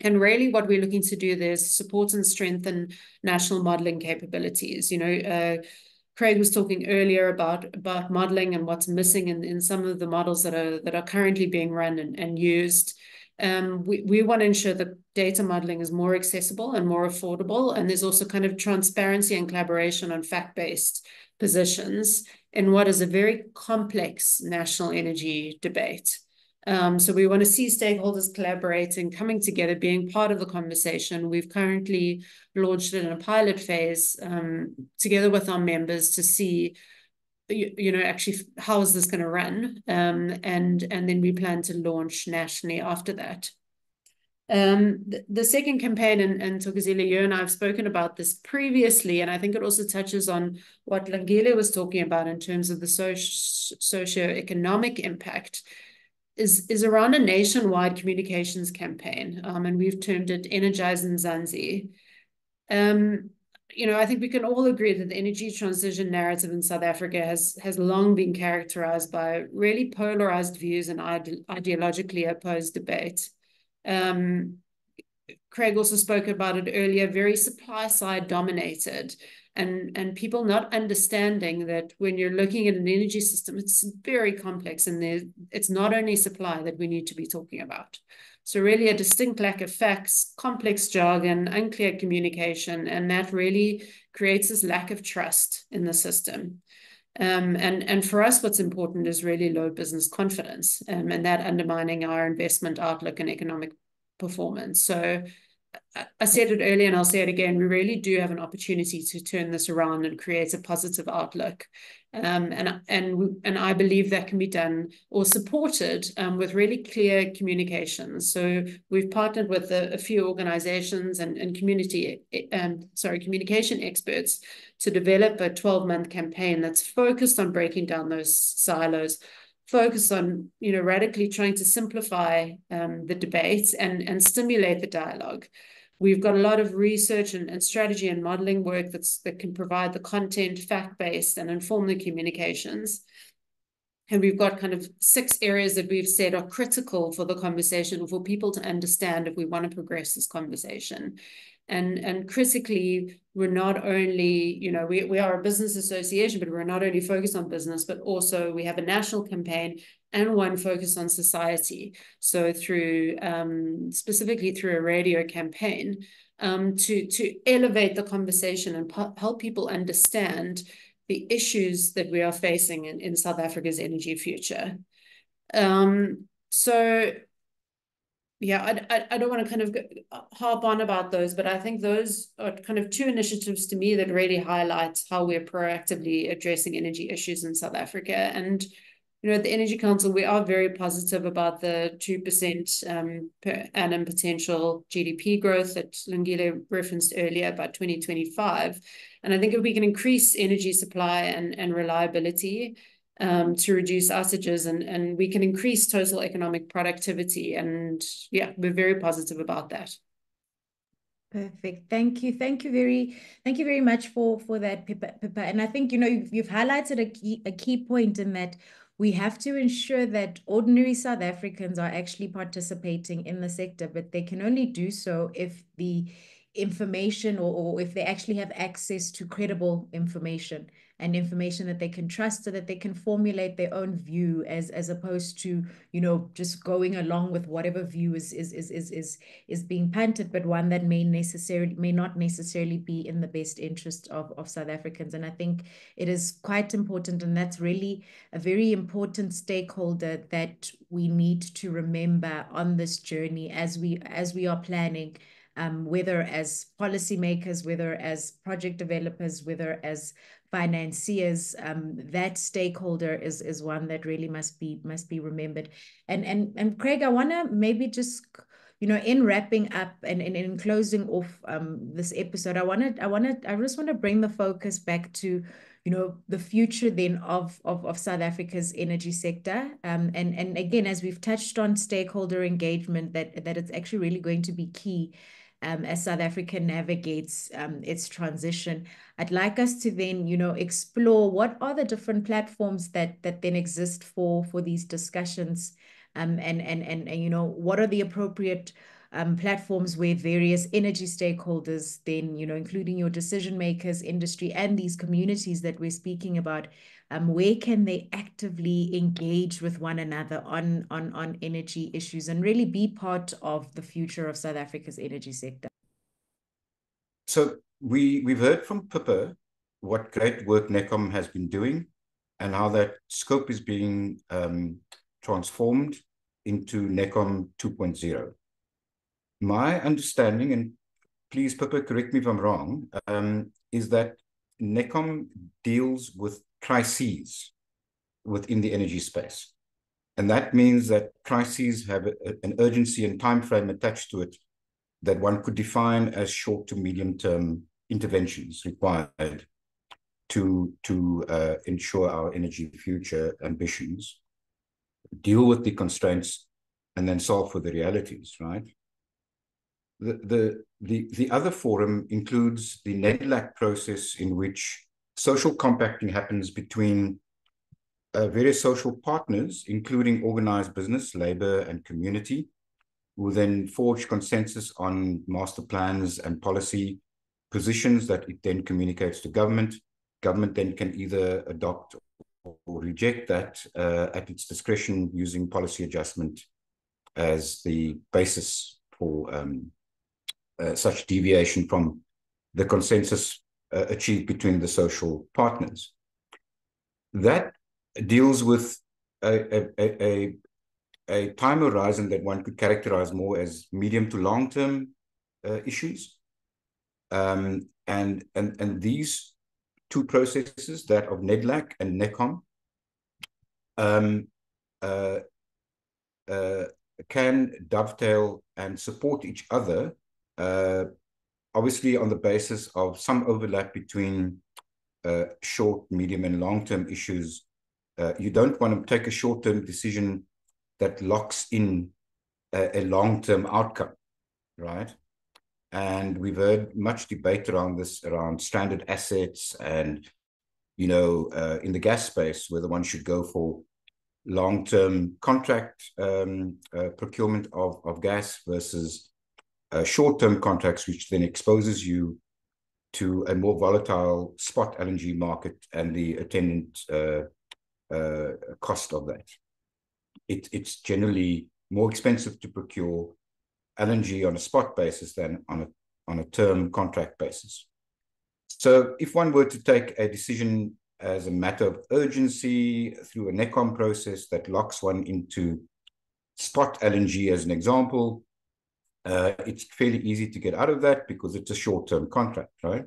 And really what we're looking to do there is support and strengthen national modeling capabilities. Craig was talking earlier about modeling and what's missing in some of the models that are currently being run and used. We want to ensure that data modeling is more accessible and more affordable, and there's also kind of transparency and collaboration on fact-based positions in what is a very complex national energy debate. So we want to see stakeholders collaborating, coming together, being part of the conversation. We've currently launched it in a pilot phase together with our members to see, actually how is this going to run? And then we plan to launch nationally after that. The second campaign, and Thokozile, you and I have spoken about this previously, and I think it also touches on what Lungile was talking about in terms of the socio-economic impact, is around a nationwide communications campaign, and we've termed it Energize Mzansi. I think we can all agree that the energy transition narrative in South Africa has long been characterized by really polarized views and ideologically opposed debate. Craig also spoke about it earlier, very supply side dominated, and people not understanding that when you're looking at an energy system, it's very complex, and it's not only supply that we need to be talking about. So really a distinct lack of facts, complex jargon, unclear communication, and that really creates this lack of trust in the system. And for us, what's important is really low business confidence, and that undermining our investment outlook and economic performance. So I said it earlier and I'll say it again, we really do have an opportunity to turn this around and create a positive outlook. And I believe that can be done or supported with really clear communications. So we've partnered with a few organizations and communication experts to develop a 12-month campaign that's focused on breaking down those silos, focus on, radically trying to simplify the debates and stimulate the dialogue. We've got a lot of research and strategy and modeling work that can provide the content, fact-based, and inform the communications. And we've got kind of 6 areas that we've said are critical for the conversation, for people to understand if we want to progress this conversation. And critically, we're not only, we are a business association, but we're not only focused on business, but also we have a national campaign and one focused on society. So specifically through a radio campaign, to elevate the conversation and help people understand the issues that we are facing in South Africa's energy future. So yeah, I don't want to kind of harp on about those, but I think those are kind of two initiatives to me that really highlight how we're proactively addressing energy issues in South Africa. And at the Energy Council, we are very positive about the 2% per annum potential GDP growth that Lungile referenced earlier by 2025. And I think if we can increase energy supply and reliability to reduce outages, and we can increase total economic productivity. And yeah, we're very positive about that. Perfect. Thank you. Thank you very much for that, Pippa. And I think, you've highlighted a key point in that we have to ensure that ordinary South Africans are actually participating in the sector, but they can only do so if the information or if they actually have access to credible information and information that they can trust, so that they can formulate their own view as opposed to, just going along with whatever view is being punted, but one that may not necessarily be in the best interest of South Africans. And I think it is quite important, and that's really a very important stakeholder that we need to remember on this journey as we are planning, whether as policymakers, whether as project developers, whether as financiers. That stakeholder is one that really must be remembered. And Craig, I want to maybe just, in wrapping up and in closing off this episode, I just want to bring the focus back to the future then of South Africa's energy sector. And again, as we've touched on stakeholder engagement, that it's actually really going to be key as South Africa navigates its transition. I'd like us to then, explore what are the different platforms that then exist for these discussions, and what are the appropriate platforms where various energy stakeholders then, including your decision makers, industry, and these communities that we're speaking about, where can they actively engage with one another on energy issues and really be part of the future of South Africa's energy sector? So we've heard from Pippa what great work NECOM has been doing and how that scope is being transformed into NECOM 2.0. My understanding, and please, Pippa, correct me if I'm wrong, is that NECOM deals with crises within the energy space. And that means that crises have an urgency and time frame attached to it that one could define as short to medium term interventions required to ensure our energy future ambitions, deal with the constraints, and then solve for the realities, right? The other forum includes the NEDLAC process, in which social compacting happens between various social partners, including organized business, labor, and community, who then forge consensus on master plans and policy positions that it then communicates to government. Government then can either adopt or reject that at its discretion, using policy adjustment as the basis for such deviation from the consensus achieved between the social partners. That deals with a time horizon that one could characterize more as medium to long-term issues. And these two processes, that of NEDLAC and NECOM, can dovetail and support each other, obviously on the basis of some overlap between short, medium, and long-term issues. You don't want to take a short-term decision that locks in a long-term outcome, right? And we've heard much debate around this, around stranded assets, and in the gas space, whether one should go for long-term contract procurement of gas versus short-term contracts, which then exposes you to a more volatile spot LNG market and the attendant cost of that. It's generally more expensive to procure LNG on a spot basis than on a term contract basis. So if one were to take a decision as a matter of urgency through a NECOM process that locks one into spot LNG as an example, it's fairly easy to get out of that because it's a short-term contract, right?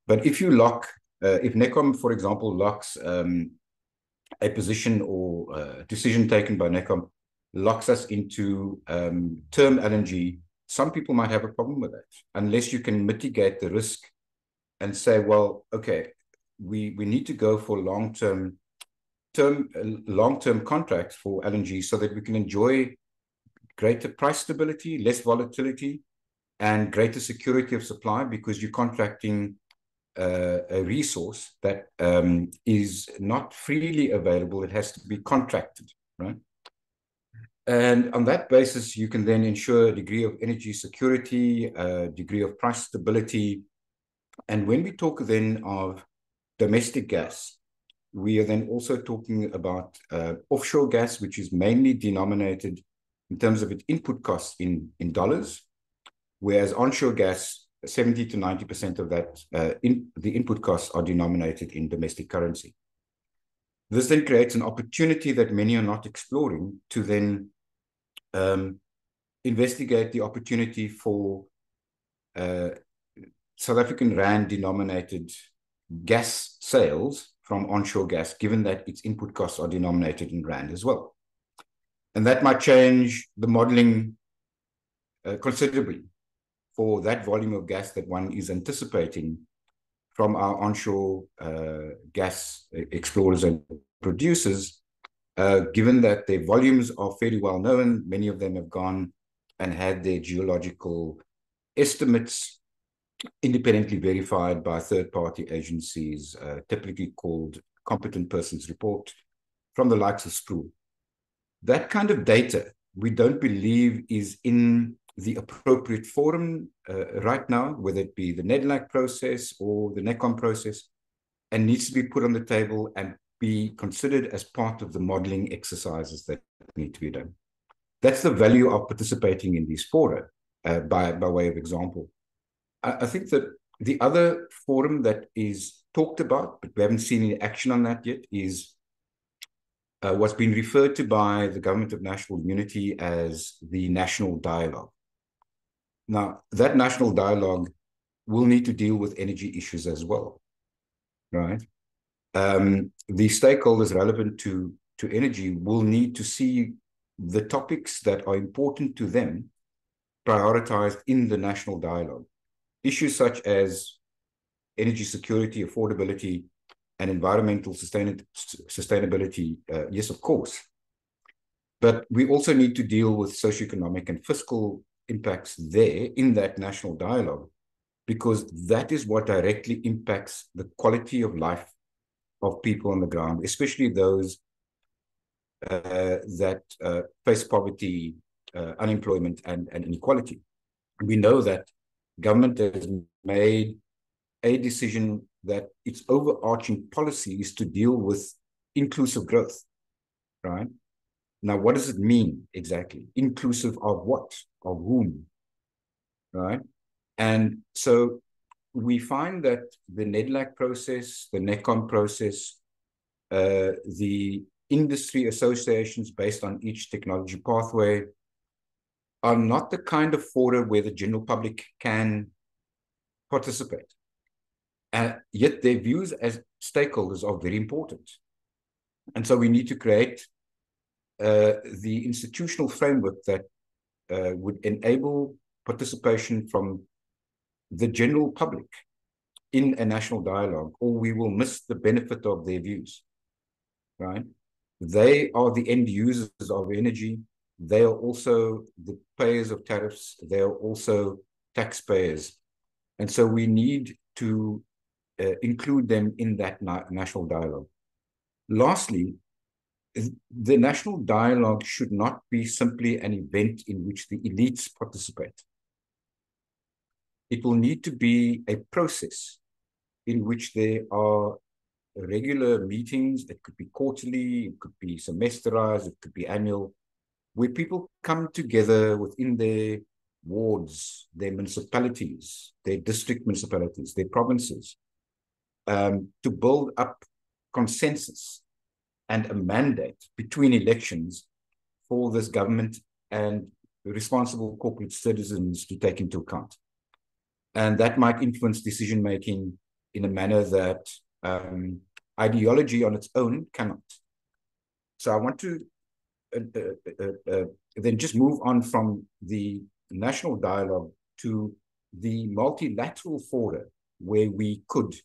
But if you lock, if NECOM, for example, locks a position or a decision taken by NECOM, locks us into term LNG, some people might have a problem with that, unless you can mitigate the risk and say, well, okay, we need to go for long-term contracts for LNG so that we can enjoy greater price stability, less volatility, and greater security of supply, because you're contracting a resource that is not freely available. It has to be contracted, right? And on that basis, you can then ensure a degree of energy security, a degree of price stability. And when we talk then of domestic gas, we are then also talking about offshore gas, which is mainly denominated in terms of its input costs in dollars, whereas onshore gas, 70 to 90% of that, the input costs are denominated in domestic currency. This then creates an opportunity that many are not exploring to then investigate the opportunity for South African rand denominated gas sales from onshore gas, given that its input costs are denominated in rand as well. And that might change the modeling considerably for that volume of gas that one is anticipating from our onshore gas explorers and producers, given that their volumes are fairly well known. Many of them have gone and had their geological estimates independently verified by third-party agencies, typically called competent persons report, from the likes of Sproul. That kind of data, we don't believe is in the appropriate forum right now, whether it be the NEDLAC process or the NECOM process, and needs to be put on the table and be considered as part of the modeling exercises that need to be done. That's the value of participating in these fora, by way of example. I think that the other forum that is talked about, but we haven't seen any action on that yet, is what's been referred to by the Government of National Unity as the National Dialogue. Now, that National Dialogue will need to deal with energy issues as well, right? The stakeholders relevant to energy will need to see the topics that are important to them prioritized in the National Dialogue. Issues such as energy security, affordability, and environmental sustainability, yes, of course. But we also need to deal with socioeconomic and fiscal impacts there in that national dialogue, because that is what directly impacts the quality of life of people on the ground, especially those that face poverty, unemployment, and inequality. We know that government has made a decision that its overarching policy is to deal with inclusive growth, right? Now, what does it mean exactly? Inclusive of what? Of whom, right? And so we find that the NEDLAC process, the NECOM process, the industry associations based on each technology pathway are not the kind of fora where the general public can participate. Yet their views as stakeholders are very important. And so we need to create the institutional framework that would enable participation from the general public in a national dialogue, or we will miss the benefit of their views, right? They are the end users of energy. They are also the payers of tariffs. They are also taxpayers. And so we need to include them in that national dialogue. Lastly, the national dialogue should not be simply an event in which the elites participate. It will need to be a process in which there are regular meetings. It could be quarterly, it could be semesterized, it could be annual, where people come together within their wards, their municipalities, their district municipalities, their provinces, to build up consensus and a mandate between elections for this government and responsible corporate citizens to take into account. And that might influence decision-making in a manner that ideology on its own cannot. So I want to then just move on from the national dialogue to the multilateral fora where we could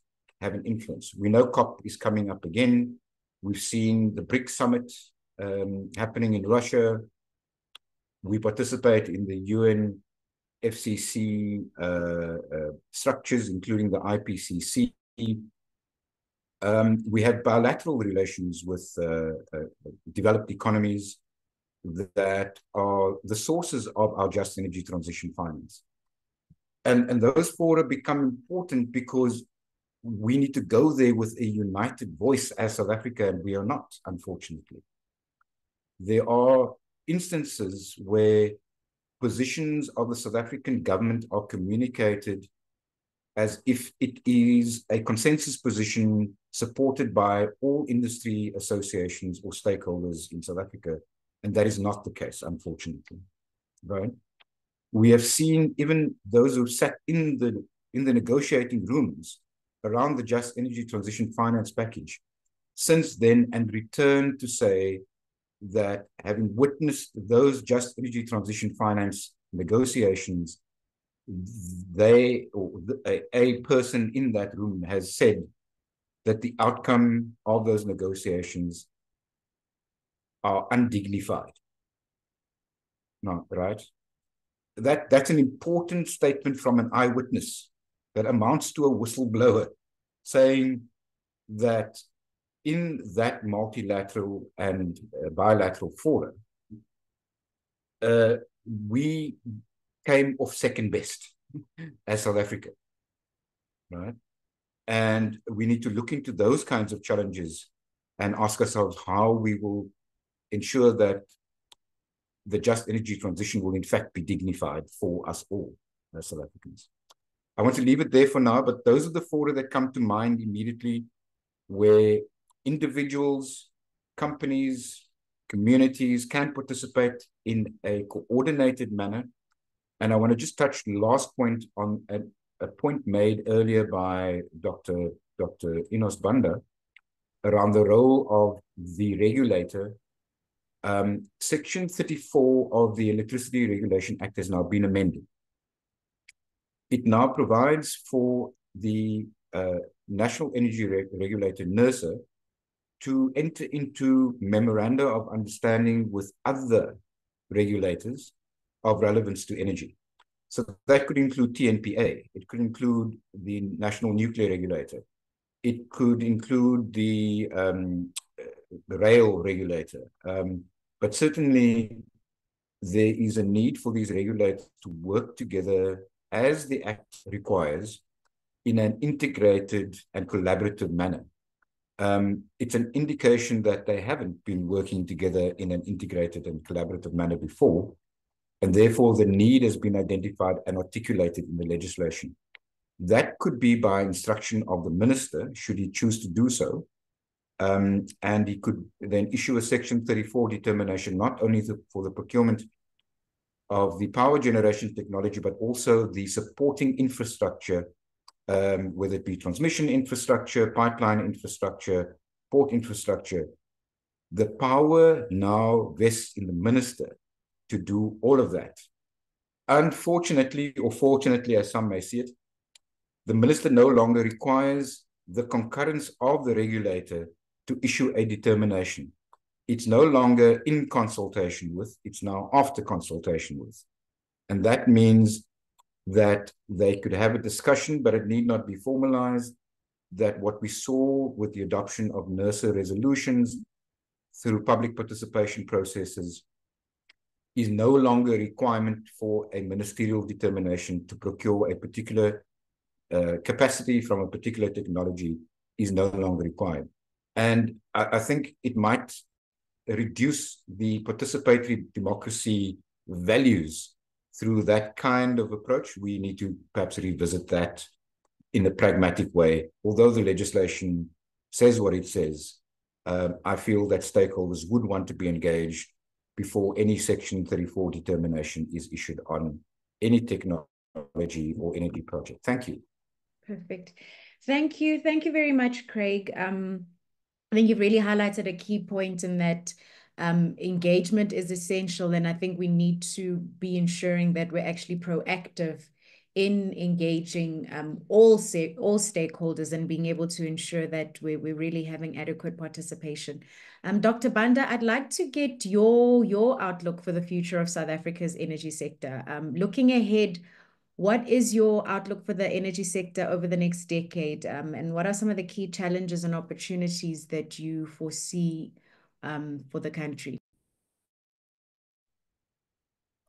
have an influence. We know COP is coming up again. We've seen the BRICS summit happening in Russia. We participate in the UN FCC structures, including the IPCC. We have bilateral relations with developed economies that are the sources of our just energy transition finance. And those fora become important because we need to go there with a united voice as South Africa, and we are not, unfortunately. There are instances where positions of the South African government are communicated as if it is a consensus position supported by all industry associations or stakeholders in South Africa. And that is not the case, unfortunately, right? We have seen even those who sat in the negotiating rooms around the Just Energy Transition Finance package since then and returned to say that having witnessed those Just Energy Transition Finance negotiations, a person in that room has said that the outcome of those negotiations are undignified. No, right? That's an important statement from an eyewitness that amounts to a whistleblower saying that in that multilateral and bilateral forum, we came off second best as South Africa, right? And we need to look into those kinds of challenges and ask ourselves how we will ensure that the just energy transition will in fact be dignified for us all as South Africans. I want to leave it there for now, but those are the fora that come to mind immediately where individuals, companies, communities can participate in a coordinated manner. And I want to just touch the last point on a point made earlier by Dr. Enos Banda around the role of the regulator. Section 34 of the Electricity Regulation Act has now been amended. It now provides for the National Energy Regulator, NERSA, to enter into memoranda of understanding with other regulators of relevance to energy. So that could include TNPA. It could include the National Nuclear Regulator. It could include the rail regulator. But certainly there is a need for these regulators to work together as the Act requires in an integrated and collaborative manner. It's an indication that they haven't been working together in an integrated and collaborative manner before, and therefore the need has been identified and articulated in the legislation. That could be by instruction of the minister, should he choose to do so, and he could then issue a Section 34 determination, not only for the procurement of the power generation technology, but also the supporting infrastructure, whether it be transmission infrastructure, pipeline infrastructure, port infrastructure. The power now vests in the minister to do all of that. Unfortunately, or fortunately, as some may see it, the minister no longer requires the concurrence of the regulator to issue a determination. It's no longer in consultation with, it's now after consultation with. And that means that they could have a discussion, but it need not be formalized, that what we saw with the adoption of NERSA resolutions through public participation processes is no longer a requirement for a ministerial determination to procure a particular capacity from a particular technology is no longer required. And I think it might reduce the participatory democracy values through that kind of approach. We need to perhaps revisit that in a pragmatic way. Although the legislation says what it says, I feel that stakeholders would want to be engaged before any Section 34 determination is issued on any technology or energy project. Thank you. Perfect. Thank you. Thank you very much, Craig. I think you've really highlighted a key point in that engagement is essential, and I think we need to be ensuring that we're actually proactive in engaging all stakeholders and being able to ensure that we're really having adequate participation. Dr. Banda, I'd like to get your outlook for the future of South Africa's energy sector. Looking ahead, what is your outlook for the energy sector over the next decade? And what are some of the key challenges and opportunities that you foresee for the country?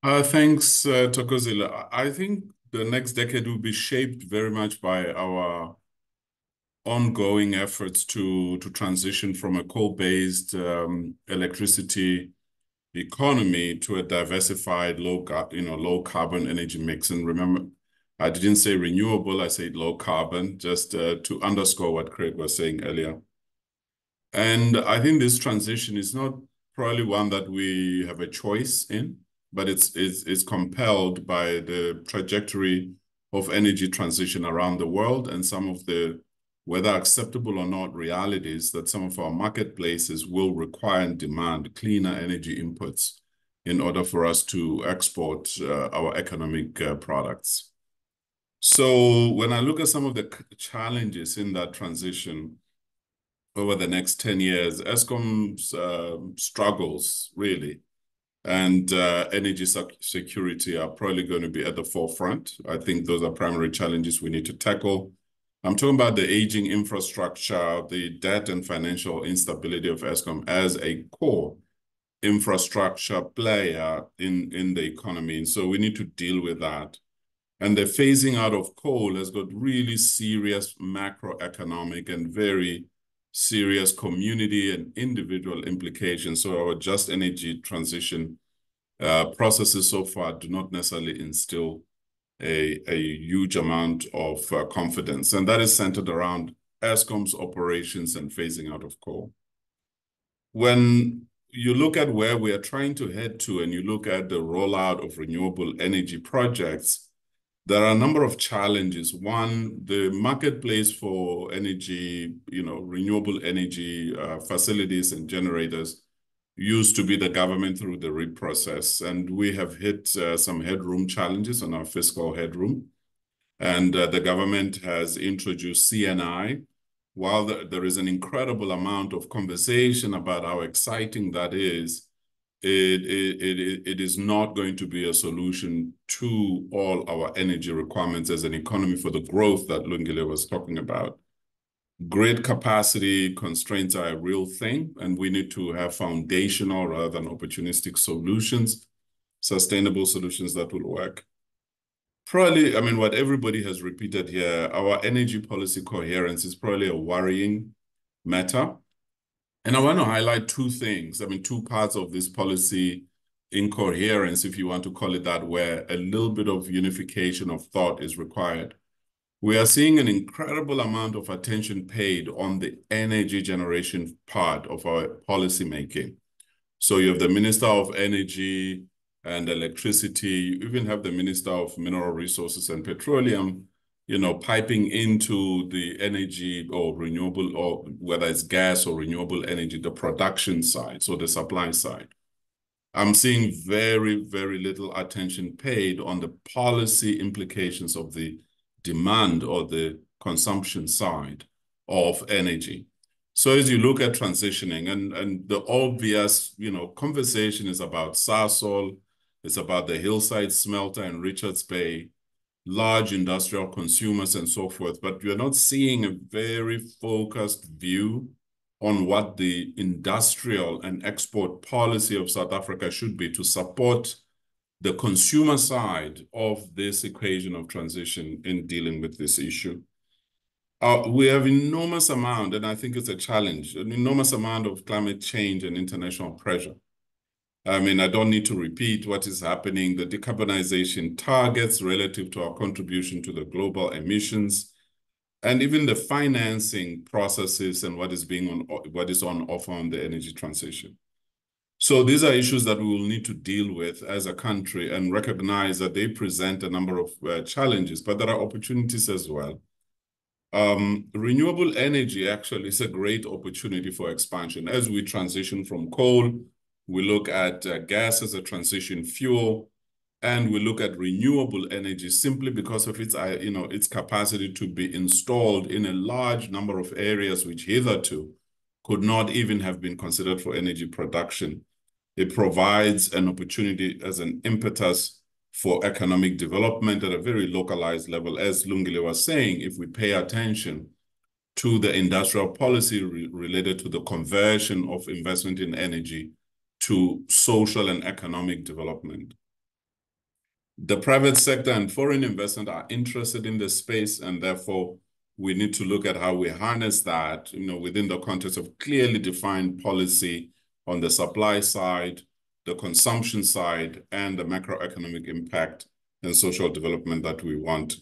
Thanks, Thokozile. I think the next decade will be shaped very much by our ongoing efforts to transition from a coal-based electricity economy to a diversified low carbon energy mix. And remember, I didn't say renewable, I said low carbon, just to underscore what Craig was saying earlier. And I think this transition is not probably one that we have a choice in, but it's compelled by the trajectory of energy transition around the world and some of the, whether acceptable or not, realities that some of our marketplaces will require and demand cleaner energy inputs in order for us to export our economic products. So when I look at some of the challenges in that transition over the next 10 years, Eskom's struggles really and energy security are probably going to be at the forefront. I think those are primary challenges we need to tackle. I'm talking about the aging infrastructure, the debt and financial instability of Eskom as a core infrastructure player in the economy. And so we need to deal with that. And the phasing out of coal has got really serious macroeconomic and very serious community and individual implications. So our just energy transition processes so far do not necessarily instill a huge amount of confidence. And that is centered around Eskom's operations and phasing out of coal. When you look at where we are trying to head to and you look at the rollout of renewable energy projects, there are a number of challenges. One, the marketplace for energy, renewable energy facilities and generators used to be the government through the REIT process. And we have hit some headroom challenges on our fiscal headroom. And the government has introduced CNI. While there is an incredible amount of conversation about how exciting that is, it is not going to be a solution to all our energy requirements as an economy for the growth that Lungile was talking about. Grid capacity constraints are a real thing, and we need to have foundational rather than opportunistic solutions, sustainable solutions that will work. Probably, what everybody has repeated here, our energy policy coherence is probably a worrying matter. And I want to highlight two things. Two parts of this policy incoherence, if you want to call it that, where a little bit of unification of thought is required. We are seeing an incredible amount of attention paid on the energy generation part of our policy making. So you have the Minister of Energy and Electricity, you even have the Minister of Mineral Resources and Petroleum, piping into the energy or renewable, or whether it's gas or renewable energy, the production side, so the supply side. I'm seeing very, very little attention paid on the policy implications of the demand or the consumption side of energy. So as you look at transitioning, and the obvious, conversation is about Sasol, it's about the Hillside Smelter in Richards Bay, large industrial consumers and so forth, but you're not seeing a very focused view on what the industrial and export policy of South Africa should be to support the consumer side of this equation of transition in dealing with this issue. We have enormous amount, and I think it's a challenge, an enormous amount of climate change and international pressure. I mean, I don't need to repeat what is happening, the decarbonization targets relative to our contribution to the global emissions, and even the financing processes and what is on offer on the energy transition. So these are issues that we will need to deal with as a country and recognize that they present a number of challenges, but there are opportunities as well. Renewable energy actually is a great opportunity for expansion. As we transition from coal, we look at gas as a transition fuel, and we look at renewable energy simply because of its, its capacity to be installed in a large number of areas which hitherto could not even have been considered for energy production. It provides an opportunity as an impetus for economic development at a very localized level. As Lungile was saying, if we pay attention to the industrial policy related to the conversion of investment in energy to social and economic development. The private sector and foreign investment are interested in this space, and therefore we need to look at how we harness that, within the context of clearly defined policy on the supply side, the consumption side, and the macroeconomic impact and social development that we want.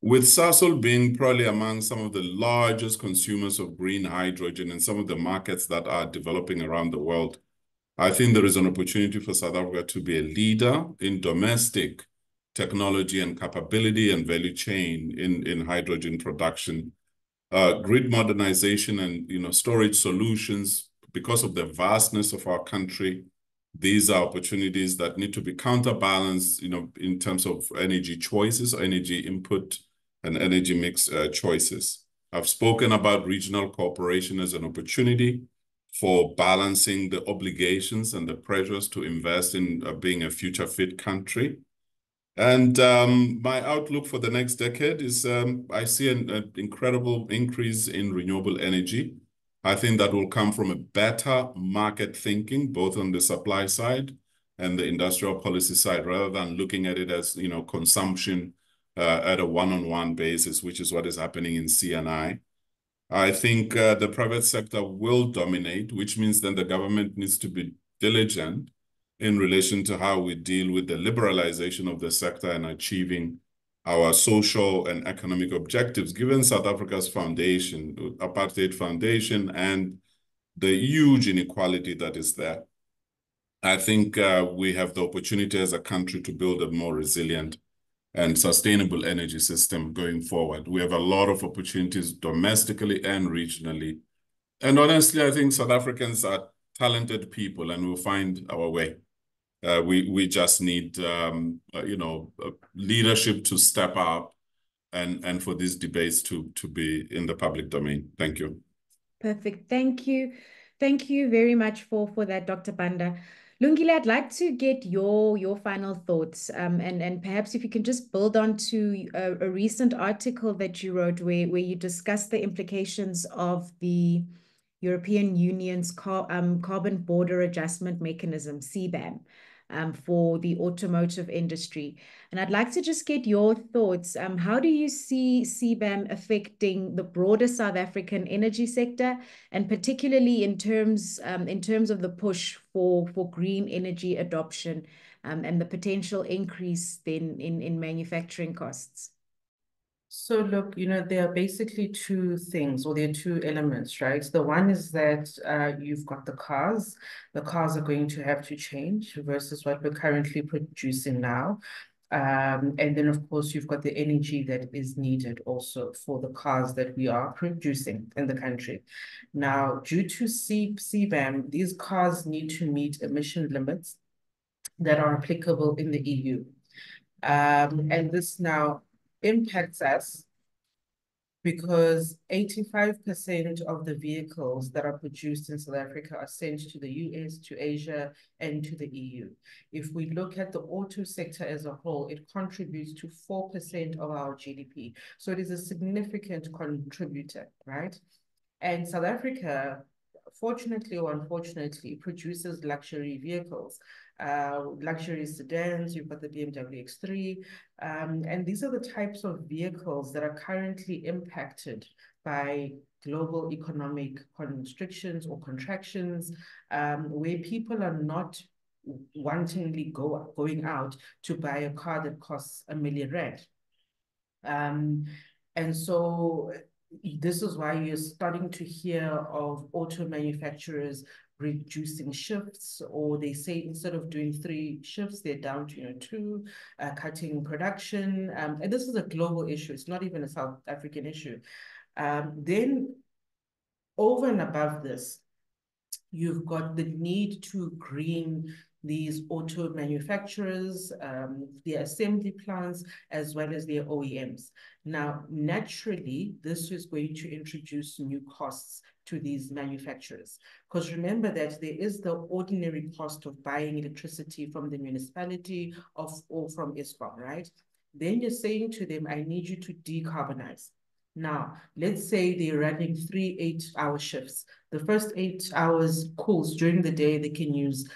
With Sasol being probably among some of the largest consumers of green hydrogen in some of the markets that are developing around the world, I think there is an opportunity for South Africa to be a leader in domestic technology and capability and value chain in hydrogen production. Grid modernization and storage solutions, because of the vastness of our country, these are opportunities that need to be counterbalanced, in terms of energy choices, energy input, and energy mix choices. I've spoken about regional cooperation as an opportunity for balancing the obligations and the pressures to invest in being a future fit country. And my outlook for the next decade is I see an incredible increase in renewable energy. I think that will come from a better market thinking, both on the supply side and the industrial policy side, rather than looking at it as, consumption at a one-on-one basis, which is what is happening in C&I. I think the private sector will dominate, which means then the government needs to be diligent in relation to how we deal with the liberalization of the sector and achieving our social and economic objectives, given South Africa's foundation, apartheid foundation, and the huge inequality that is there. I think we have the opportunity as a country to build a more resilient and sustainable energy system going forward. We have a lot of opportunities domestically and regionally. And honestly, I think South Africans are talented people and we'll find our way. We just need, leadership to step up and for these debates to be in the public domain. Thank you. Perfect. Thank you. Thank you very much for that, Dr. Banda. Lungile, I'd like to get your final thoughts, and perhaps if you can just build on to a recent article that you wrote where you discussed the implications of the European Union's Carbon Border Adjustment Mechanism, CBAM, for the automotive industry. And I'd like to just get your thoughts. How do you see CBAM affecting the broader South African energy sector, and particularly in terms of the push for green energy adoption, and the potential increase then in manufacturing costs? So look, there are basically two things, or there are two elements, right? The one is that you've got the cars. The cars are going to have to change versus what we're currently producing now. And then, of course, you've got the energy that is needed also for the cars that we are producing in the country. Now, due to CBAM, these cars need to meet emission limits that are applicable in the EU. And this now impacts us because 85% of the vehicles that are produced in South Africa are sent to the US, to Asia, and to the EU. If we look at the auto sector as a whole, it contributes to 4% of our GDP. So it is a significant contributor, right? And South Africa fortunately or unfortunately, produces luxury vehicles, luxury sedans. You've got the BMW X3, and these are the types of vehicles that are currently impacted by global economic constrictions or contractions, where people are not wantingly going out to buy a car that costs R1 million. And so this is why you're starting to hear of auto manufacturers reducing shifts, or they say instead of doing 3 shifts, they're down to 2, cutting production. And this is a global issue. It's not even a South African issue. Then over and above this, you've got the need to green these auto manufacturers, their assembly plants, as well as their OEMs. Now, naturally, this is going to introduce new costs to these manufacturers. Because remember that there is the ordinary cost of buying electricity from the municipality or from Eskom, right? Then you're saying to them, I need you to decarbonize. Now, let's say they're running 3 8-hour shifts. The first 8 hours, cool, during the day, they can use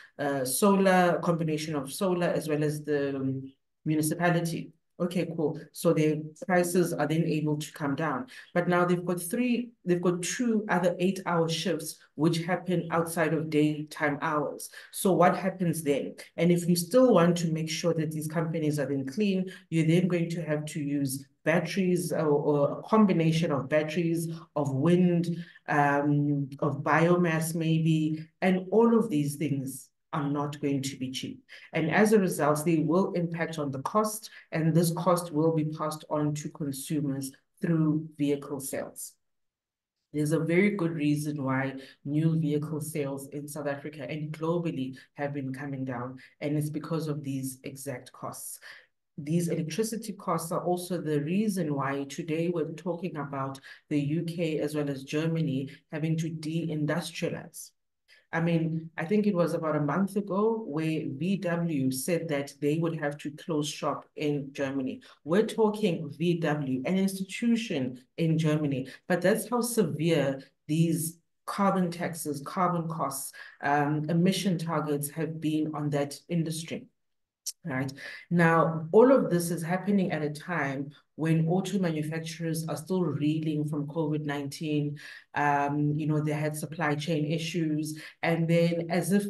solar, a combination of solar as well as the municipality. Okay, cool. So their prices are then able to come down. But now they've got 2 other 8-hour shifts, which happen outside of daytime hours. So what happens then? And if you still want to make sure that these companies are then clean, you're then going to have to use batteries or a combination of batteries, of wind, of biomass maybe, and all of these things are not going to be cheap. And as a result, they will impact on the cost, and this cost will be passed on to consumers through vehicle sales. There's a very good reason why new vehicle sales in South Africa and globally have been coming down, and it's because of these exact costs. These electricity costs are also the reason why today we're talking about the UK as well as Germany having to deindustrialize. I mean, I think it was about a month ago where VW said that they would have to close shop in Germany. We're talking VW, an institution in Germany, but that's how severe these carbon taxes, carbon costs, emission targets have been on that industry. Right now, all of this is happening at a time when auto manufacturers are still reeling from COVID-19. They had supply chain issues, and then as if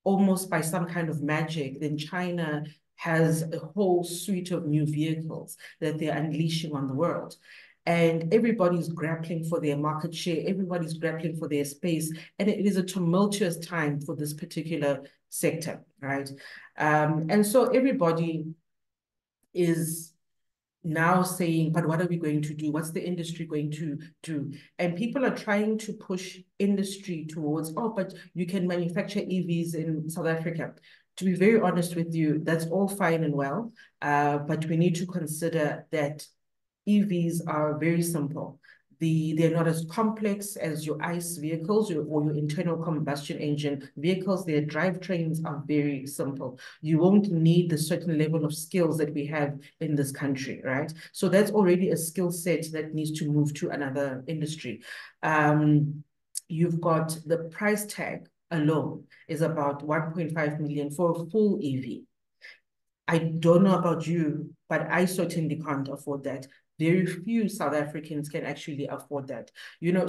almost by some kind of magic, then China has a whole suite of new vehicles that they're unleashing on the world. And everybody's grappling for their market share, everybody's grappling for their space, and it is a tumultuous time for this particular sector, right? And so everybody is now saying, but what are we going to do? What's the industry going to do? And people are trying to push industry towards, oh, but you can manufacture EVs in South Africa. To be very honest with you, that's all fine and well, but we need to consider that EVs are very simple. They're not as complex as your ICE vehicles or your internal combustion engine vehicles. Their drivetrains are very simple. You won't need the certain level of skills that we have in this country, right? So that's already a skill set that needs to move to another industry. You've got the price tag alone is about 1.5 million for a full EV. I don't know about you, but I certainly can't afford that. Very few South Africans can actually afford that.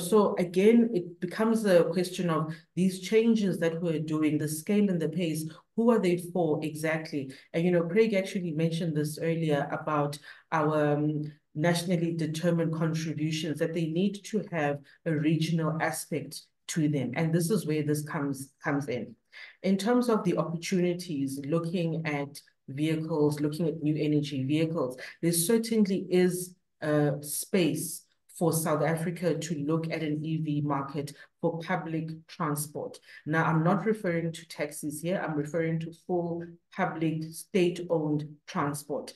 So again, it becomes a question of these changes that we're doing, the scale and the pace, who are they for exactly? And, Craig actually mentioned this earlier about our nationally determined contributions, that they need to have a regional aspect to them. And this is where this comes in. In terms of the opportunities, looking at vehicles, looking at new energy vehicles, there certainly is a space for South Africa to look at an EV market for public transport. Now, I'm not referring to taxis here. I'm referring to full public state-owned transport,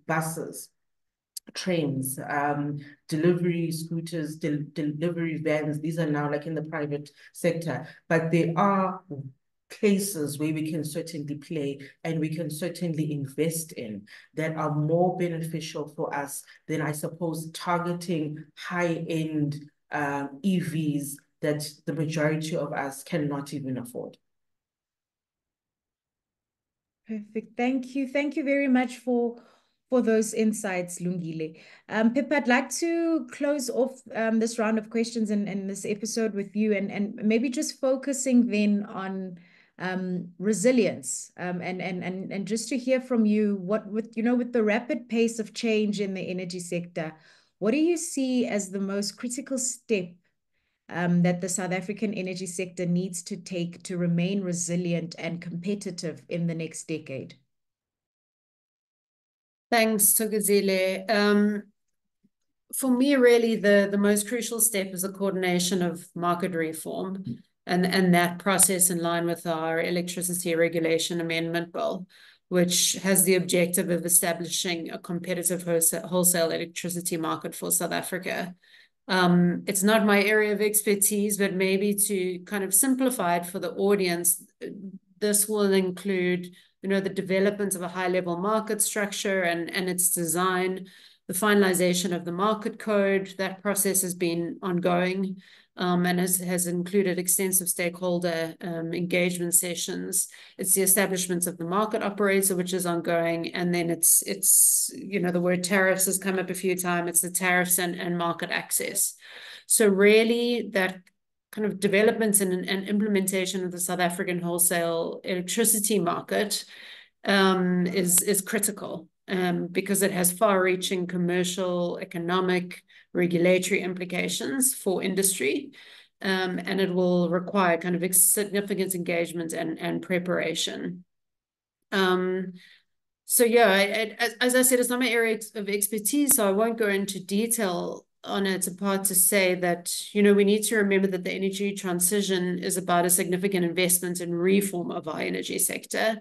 buses, trains, delivery scooters, delivery vans. These are now like in the private sector, but they are places where we can certainly play and we can certainly invest in that are more beneficial for us than, I suppose, targeting high-end EVs that the majority of us cannot even afford. Perfect. Thank you. Thank you very much for those insights, Lungile. Pippa, I'd like to close off this round of questions and this episode with you, and maybe just focusing then on resilience, and just to hear from you, with the rapid pace of change in the energy sector, what do you see as the most critical step that the South African energy sector needs to take to remain resilient and competitive in the next decade? Thanks, Thokozile. For me, really, the most crucial step is the coordination of market reform and that process in line with our Electricity Regulation Amendment Bill, which has the objective of establishing a competitive wholesale electricity market for South Africa. It's not my area of expertise, but maybe to kind of simplify it for the audience, this will include, the development of a high-level market structure and its design, the finalization of the market code. That process has been ongoing, and has included extensive stakeholder engagement sessions. It's the establishment of the market operator, which is ongoing, and then it's the word tariffs has come up a few times. It's the tariffs and market access. So really, that kind of development and implementation of the South African wholesale electricity market is critical, because it has far-reaching commercial, economic, regulatory implications for industry, and it will require kind of significant engagement and preparation. So yeah, as I said, it's not my area of expertise, so I won't go into detail on it, apart to say that, we need to remember that the energy transition is about a significant investment in reform of our energy sector.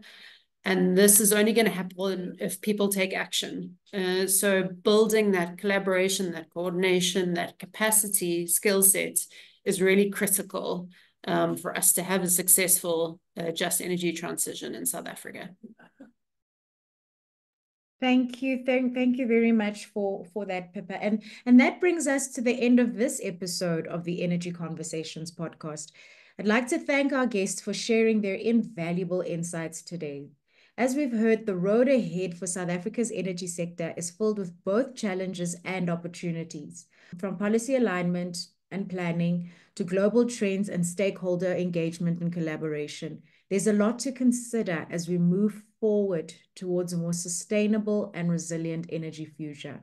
And this is only going to happen if people take action. So building that collaboration, that coordination, that capacity, skill set is really critical for us to have a successful just energy transition in South Africa. Thank you. Thank you very much for that, Pippa. And that brings us to the end of this episode of the Energy Conversations podcast. I'd like to thank our guests for sharing their invaluable insights today. As we've heard, the road ahead for South Africa's energy sector is filled with both challenges and opportunities. From policy alignment and planning to global trends and stakeholder engagement and collaboration, there's a lot to consider as we move forward towards a more sustainable and resilient energy future.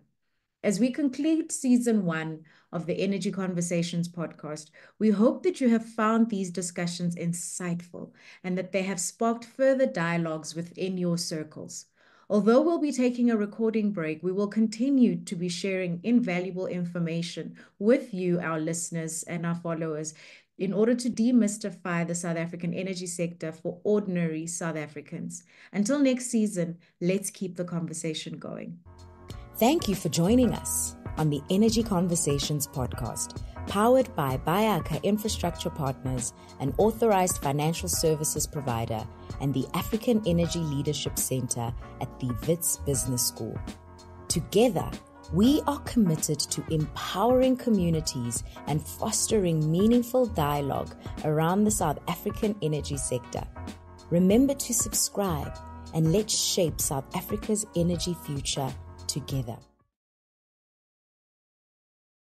As we conclude season 1 of the Energy Conversations podcast, we hope that you have found these discussions insightful and that they have sparked further dialogues within your circles. Although we'll be taking a recording break, we will continue to be sharing invaluable information with you, our listeners and our followers, in order to demystify the South African energy sector for ordinary South Africans. Until next season, let's keep the conversation going. Thank you for joining us on the Energy Conversations podcast, powered by Bayaka Infrastructure Partners, an authorized financial services provider, and the African Energy Leadership Center at the Wits Business School. Together, we are committed to empowering communities and fostering meaningful dialogue around the South African energy sector. Remember to subscribe and let's shape South Africa's energy future together.